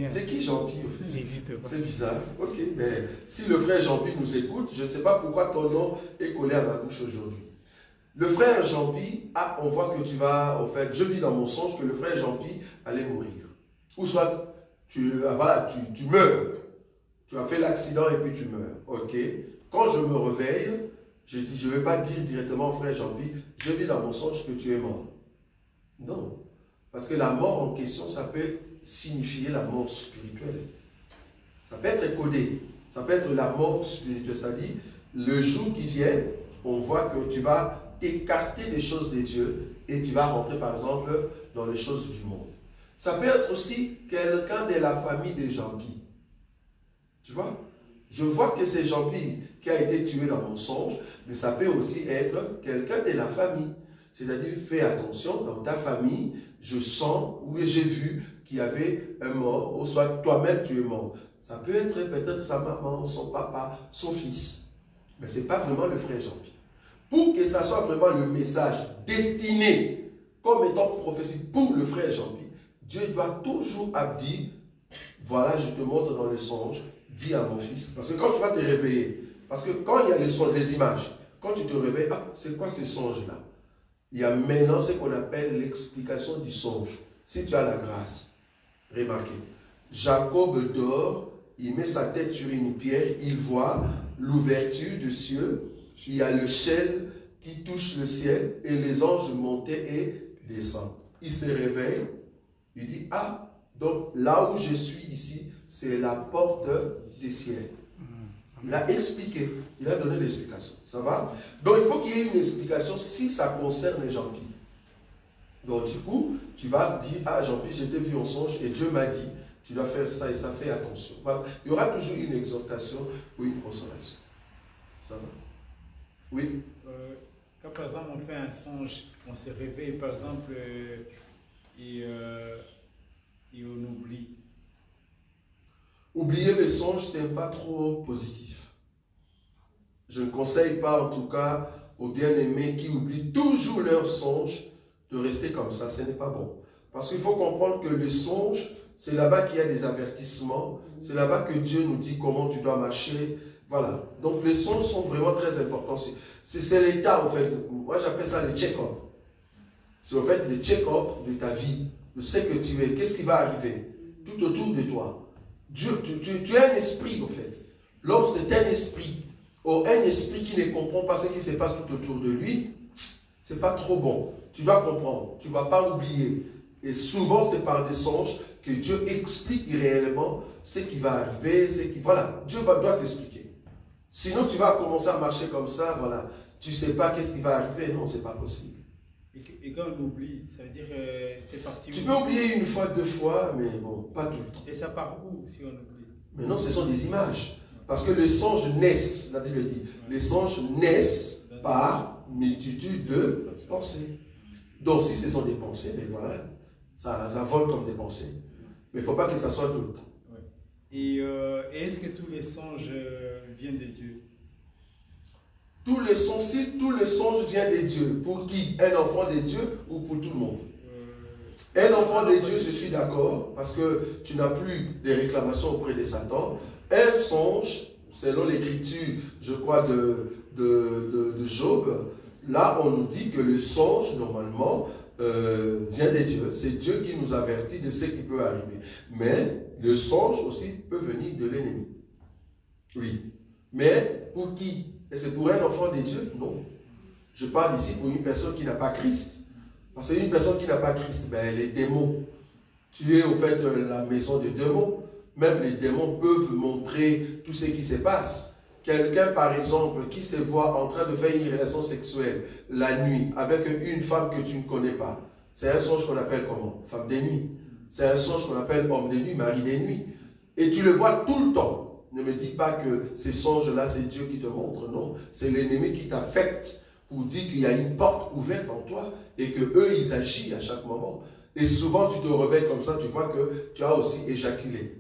c'est qui Jean-Pierre? Il n'existe pas. C'est bizarre. Ok, mais si le frère Jean-Pierre nous écoute, je ne sais pas pourquoi ton nom est collé à ma bouche aujourd'hui. Le frère Jean-Pierre, ah, on voit que tu vas... En fait, je vis dans mon songe que le frère Jean-Pierre allait mourir. Ou soit, tu meurs. Tu as fait l'accident et puis tu meurs. Ok. Quand je me réveille, je dis, je ne vais pas dire directement au frère Jean-Pierre, je vis dans mon songe que tu es mort. Non. Parce que la mort en question, ça peut signifier la mort spirituelle. Ça peut être codé. Ça peut être la mort spirituelle. C'est-à-dire, le jour qui vient, on voit que tu vas t'écarter des choses de Dieu et tu vas rentrer, par exemple, dans les choses du monde. Ça peut être aussi quelqu'un de la famille de Jean-Pierre. Tu vois? Je vois que c'est Jean-Pierre qui a été tué dans mon songe, mais ça peut aussi être quelqu'un de la famille. C'est-à-dire, fais attention, dans ta famille, je sens ou j'ai vu qu'il y avait un mort, ou soit toi-même tu es mort. Ça peut être peut-être sa maman, son papa, son fils. Mais ce n'est pas vraiment le frère Jean-Pierre. Pour que ça soit vraiment le message destiné comme étant prophétie pour le frère Jean-Pierre, Dieu doit toujours dire, voilà, je te montre dans le songe, dis à mon fils. Parce que quand tu vas te réveiller, parce que quand il y a le son, les images, quand tu te réveilles, ah, c'est quoi ce songe-là? Il y a maintenant ce qu'on appelle l'explication du songe. Si tu as la grâce, remarquez, Jacob dort, il met sa tête sur une pierre, il voit l'ouverture du ciel, il y a le ciel qui touche le ciel et les anges montaient et descendent. Il se réveille, il dit, ah, donc là où je suis ici, c'est la porte des ciels. Il a expliqué, il a donné l'explication. Ça va? Donc il faut qu'il y ait une explication si ça concerne Jean-Pierre. Donc du coup, tu vas dire, ah Jean-Pierre, j'ai été vu en songe et Dieu m'a dit, tu dois faire ça et ça, fais attention. Voilà. Il y aura toujours une exhortation ou une consolation. Ça va? Oui? Quand par exemple on fait un songe, on se réveille par exemple et on oublie. Oublier les songes, ce n'est pas trop positif. Je ne conseille pas en tout cas aux bien-aimés qui oublient toujours leurs songes de rester comme ça. Ce n'est pas bon. Parce qu'il faut comprendre que le songe, c'est là-bas qu'il y a des avertissements. C'est là-bas que Dieu nous dit comment tu dois marcher. Voilà. Donc les songes sont vraiment très importants. C'est l'état en fait. Moi j'appelle ça le check-up. C'est en fait le check-up de ta vie. De ce que tu es. Qu'est-ce qui va arriver tout autour de toi. Dieu, tu es un esprit en fait. L'homme c'est un esprit. Or un esprit qui ne comprend pas ce qui se passe tout autour de lui, c'est pas trop bon. Tu dois comprendre. Tu ne vas pas oublier. Et souvent c'est par des songes que Dieu explique réellement ce qui va arriver, voilà, Dieu doit t'expliquer. Sinon, tu vas commencer à marcher comme ça, voilà, tu ne sais pas qu'est-ce qui va arriver, non, ce n'est pas possible. Et quand on oublie, ça veut dire c'est parti. Tu peux oublier une fois, deux fois, mais bon, pas tout le temps. Et ça part où si on oublie? Mais non, ce sont des images. Parce que les songes naissent, la Bible dit, les songes naissent par multitude de pensées. Donc, si ce sont des pensées, ben voilà, ça vole comme des pensées. Mais il ne faut pas que ça soit tout le temps. Ouais. Et est-ce que tous les songes viennent de Dieu? Tous les songes viennent de Dieu. Pour qui? Un enfant de Dieu ou pour tout le monde? Un enfant de Dieu, je suis d'accord, parce que tu n'as plus de réclamations auprès de Satan. Un songe, selon l'écriture, je crois, de Job, là on nous dit que le songe, normalement, vient de Dieu. C'est Dieu qui nous avertit de ce qui peut arriver. Mais le songe aussi peut venir de l'ennemi. Oui. Mais pour qui? Et c'est pour un enfant de Dieu? Non. Je parle ici pour une personne qui n'a pas Christ. Parce qu'une personne qui n'a pas Christ, ben, les démons. Tu es au fait de la maison des démons. Même les démons peuvent montrer tout ce qui se passe. Quelqu'un, par exemple, qui se voit en train de faire une relation sexuelle la nuit avec une femme que tu ne connais pas, c'est un songe qu'on appelle comment? Femme de nuit. C'est un songe qu'on appelle homme de nuit, mari de nuit. Et tu le vois tout le temps. Ne me dis pas que ces songes-là, c'est Dieu qui te montre. Non, c'est l'ennemi qui t'affecte pour dire qu'il y a une porte ouverte en toi et que eux ils agissent à chaque moment. Et souvent, tu te réveilles comme ça, tu vois que tu as aussi éjaculé.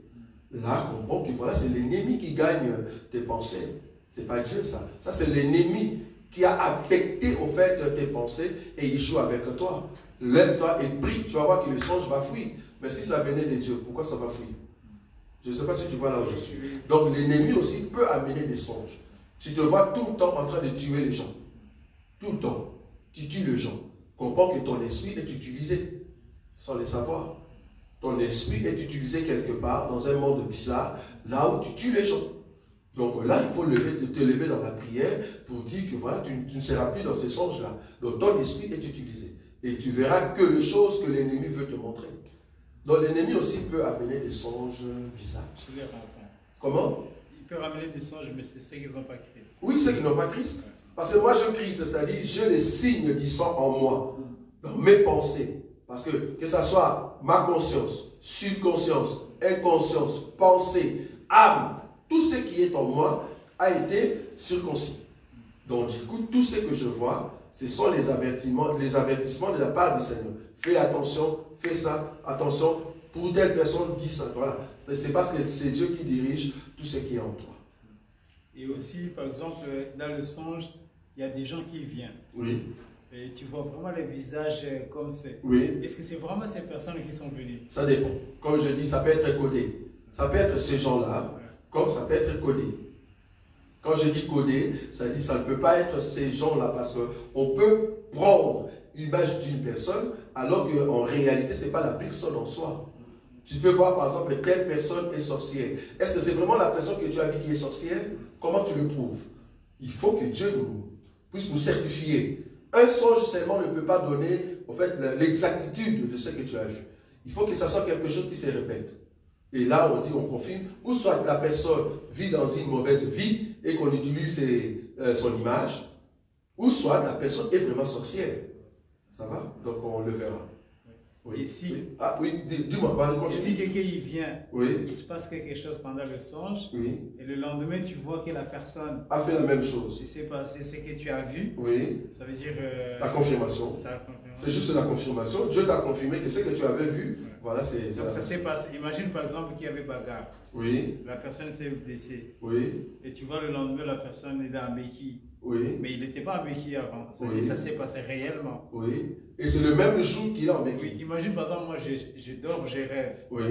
Là, comprends que voilà, c'est l'ennemi qui gagne tes pensées. Ce n'est pas Dieu, ça. Ça, c'est l'ennemi qui a affecté au fait tes pensées et il joue avec toi. Lève-toi et prie, tu vas voir que le songe va fuir. Mais si ça venait de Dieu, pourquoi ça va fuir? Je ne sais pas si tu vois là où je suis. Donc, l'ennemi aussi peut amener des songes. Tu te vois tout le temps en train de tuer les gens. Tout le temps. Tu tues les gens. Comprends que ton esprit est utilisé sans le savoir. Ton esprit est utilisé quelque part dans un monde bizarre, là où tu tues les gens. Donc là, il faut te lever dans la prière pour dire que voilà, tu ne seras plus dans ces songes-là. Donc ton esprit est utilisé. Et tu verras que les choses que l'ennemi veut te montrer. Donc l'ennemi aussi peut amener des songes bizarres. Chez les enfants. Comment? Il peut ramener des songes, mais c'est ceux qui n'ont pas Christ. Oui, ceux qui n'ont pas Christ. Parce que moi, je Christ, c'est-à-dire, j'ai les signes du sang en moi, dans mes pensées. Parce que ça soit ma conscience, subconscience, inconscience, pensée, âme, tout ce qui est en moi a été circoncis. Donc du coup, tout ce que je vois, ce sont les avertissements de la part du Seigneur. Fais attention, fais ça, attention, pour telle personne, dis ça. Voilà. C'est parce que c'est Dieu qui dirige tout ce qui est en toi. Et aussi, par exemple, dans le songe, il y a des gens qui viennent. Oui. Et tu vois vraiment les visages comme c'est. Oui. Est-ce que c'est vraiment ces personnes qui sont venues? Ça dépend. Comme je dis, ça peut être codé. Ça peut être ces gens-là, comme ça peut être codé. Quand je dis codé, ça dit ça ne peut pas être ces gens-là parce qu'on peut prendre l'image d'une personne alors qu'en réalité, ce n'est pas la personne en soi. Tu peux voir par exemple telle personne est sorcière. Est-ce que c'est vraiment la personne que tu as vue qui est sorcière? Comment tu le prouves? Il faut que Dieu puisse nous certifier. Un songe seulement ne peut pas donner en fait, l'exactitude de ce que tu as vu. Il faut que ça soit quelque chose qui se répète. Et là, on dit, on confirme, ou soit la personne vit dans une mauvaise vie et qu'on utilise son image, ou soit la personne est vraiment sorcière. Ça va? Donc on le verra. Oui. Ici, oui. Ah oui, dis-moi, continue. Si quelqu'un il vient, oui. il se passe quelque chose pendant le songe, oui. Et le lendemain tu vois que la personne a fait la même chose. Il s'est passé ce que tu as vu, oui. Ça veut dire la confirmation. C'est juste la confirmation. Dieu t'a confirmé que ce que tu avais vu, voilà, c'est donc ça s'est passé. Imagine par exemple qu'il y avait bagarre. Oui. La personne s'est blessée. Oui. Et tu vois le lendemain la personne est en béquille. Oui. Mais il n'était pas en béquille avant. Ça, oui. Ça s'est passé réellement. Oui. Et c'est le même jour qu'il est en béquille. Oui. Imagine par exemple, moi je dors, je rêve. Oui.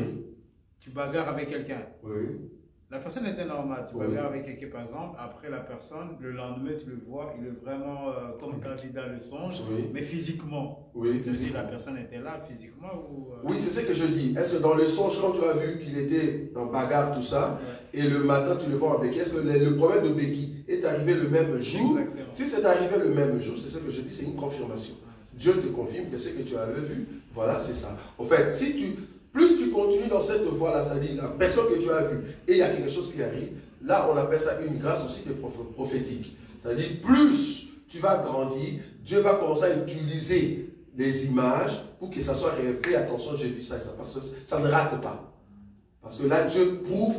Tu bagarres avec quelqu'un. Oui. La personne était normale. Tu bagarres avec quelqu'un par exemple. Après la personne, le lendemain tu le vois, il est vraiment comme quand il est dans le songe, mais physiquement. Oui, physiquement. La personne était là physiquement ou Oui, c'est ce que je dis. Est-ce que dans le songe, quand tu as vu qu'il était en bagarre, tout ça, et le matin tu le vois en béquille, est-ce que le problème de béquille est arrivé le même jour? Exactement. Si c'est arrivé le même jour, c'est ce que je dis, c'est une confirmation. Dieu te confirme que ce que tu avais vu, voilà, c'est ça. En fait, plus tu continues dans cette voie-là, c'est-à-dire la personne que tu as vue, et il y a quelque chose qui arrive, là on appelle ça une grâce aussi prophétique. C'est-à-dire, plus tu vas grandir, Dieu va commencer à utiliser les images pour que ça soit révélé. Attention, j'ai vu ça, parce que ça ne rate pas. Parce que là, Dieu prouve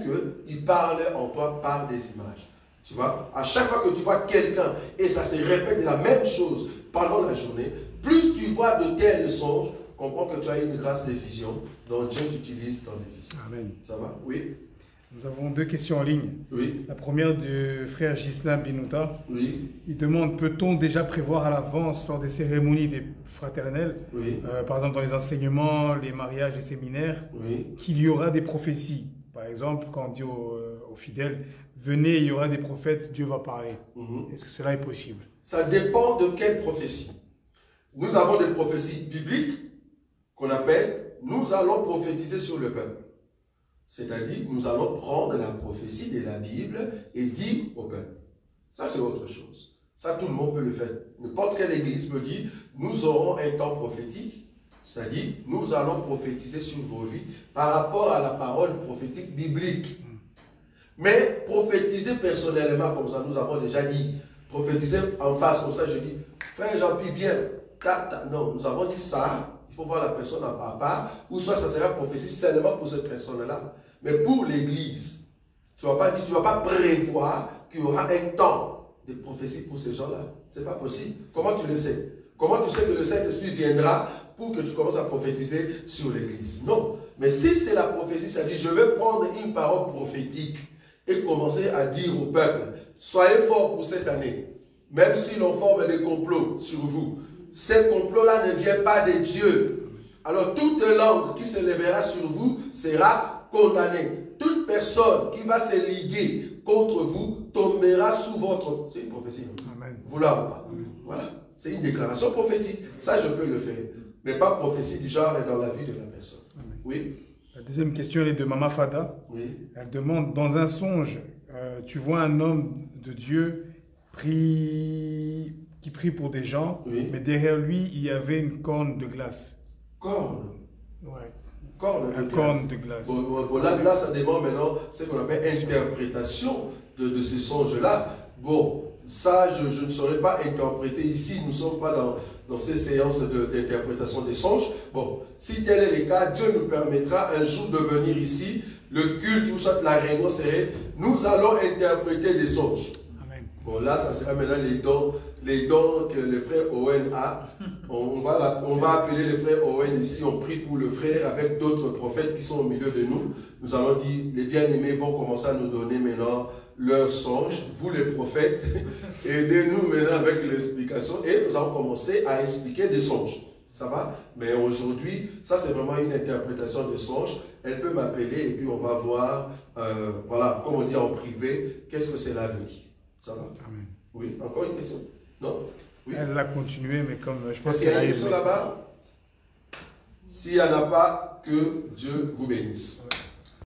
qu'il parle en toi par des images. Tu vois, à chaque fois que tu vois quelqu'un et ça se répète la même chose pendant la journée, plus tu vois de tels songes, comprends que tu as une grâce de vision dont Dieu t'utilise dans les visions. Amen. Ça va? Oui. Nous avons 2 questions en ligne. Oui. La première du frère Gislam Binouta. Oui. Il demande, peut-on déjà prévoir à l'avance lors des cérémonies des fraternelles, par exemple dans les enseignements, les mariages, les séminaires, qu'il y aura des prophéties? Par exemple, quand on dit aux fidèles, venez, il y aura des prophètes, Dieu va parler. Est-ce que cela est possible? Ça dépend de quelle prophétie. Nous avons des prophéties bibliques qu'on appelle « nous allons prophétiser sur le peuple ». C'est-à-dire, nous allons prendre la prophétie de la Bible et dire au peuple. Ça, c'est autre chose. Ça, tout le monde peut le faire. N'importe quelle église peut dire, nous aurons un temps prophétique, c'est-à-dire, nous allons prophétiser sur vos vies par rapport à la parole prophétique biblique. Mais prophétiser personnellement, comme ça, nous avons déjà dit, prophétiser en face, comme ça, je dis, frère Jean-Pierre, bien, non, nous avons dit ça. Il faut voir la personne à part, ou soit ça sera prophétie seulement pour cette personne-là. Mais pour l'église, tu ne vas pas prévoir qu'il y aura un temps de prophétie pour ces gens-là. Ce n'est pas possible. Comment tu le sais? Comment tu sais que le Saint-Esprit viendra pour que tu commences à prophétiser sur l'église? Non. Mais si c'est la prophétie, c'est-à-dire je vais prendre une parole prophétique et commencer à dire au peuple, soyez forts pour cette année, même si l'on forme des complots sur vous. Ce complot-là ne vient pas de Dieu. Alors toute langue qui se lèvera sur vous sera condamnée. Toute personne qui va se liguer contre vous tombera sous votre... C'est une prophétie. Amen. Vous l'avez pas. Voilà. C'est une déclaration prophétique. Ça, je peux le faire. Mais pas prophétie du genre dans la vie de la personne. Amen. Oui. La deuxième question, elle est de Mama Fada. Oui. Elle demande, dans un songe, tu vois un homme de Dieu qui prie pour des gens, mais derrière lui, il y avait une corne de glace. Corne? Ouais. Corne de glace. Bon, là, ça demande maintenant ce qu'on appelle interprétation de ces songes-là. Bon, ça, je ne saurais pas interpréter ici. Nous ne sommes pas dans ces séances d'interprétation des songes. Bon, si tel est le cas, Dieu nous permettra un jour de venir ici. Le culte ou soit la réunion serait, nous allons interpréter des songes. Amen. Bon, là, ça sera maintenant les dons les dons que le frère Owen a. On va appeler le frère Owen ici, on prie pour le frère avec d'autres prophètes qui sont au milieu de nous. Nous allons dire, les bien-aimés vont commencer à nous donner maintenant leurs songes. Vous les prophètes, aidez-nous maintenant avec l'explication et nous allons commencer à expliquer des songes. Ça va? Mais aujourd'hui, ça c'est vraiment une interprétation de songes. Elle peut m'appeler et puis on va voir, voilà, comme on dit en privé, qu'est-ce que cela veut dire. Ça va? Amen. Oui, encore une question? Non? Oui. Elle l'a continué, mais comme je pense qu'il y a une question là-bas? S'il n'y en a pas, que Dieu vous bénisse.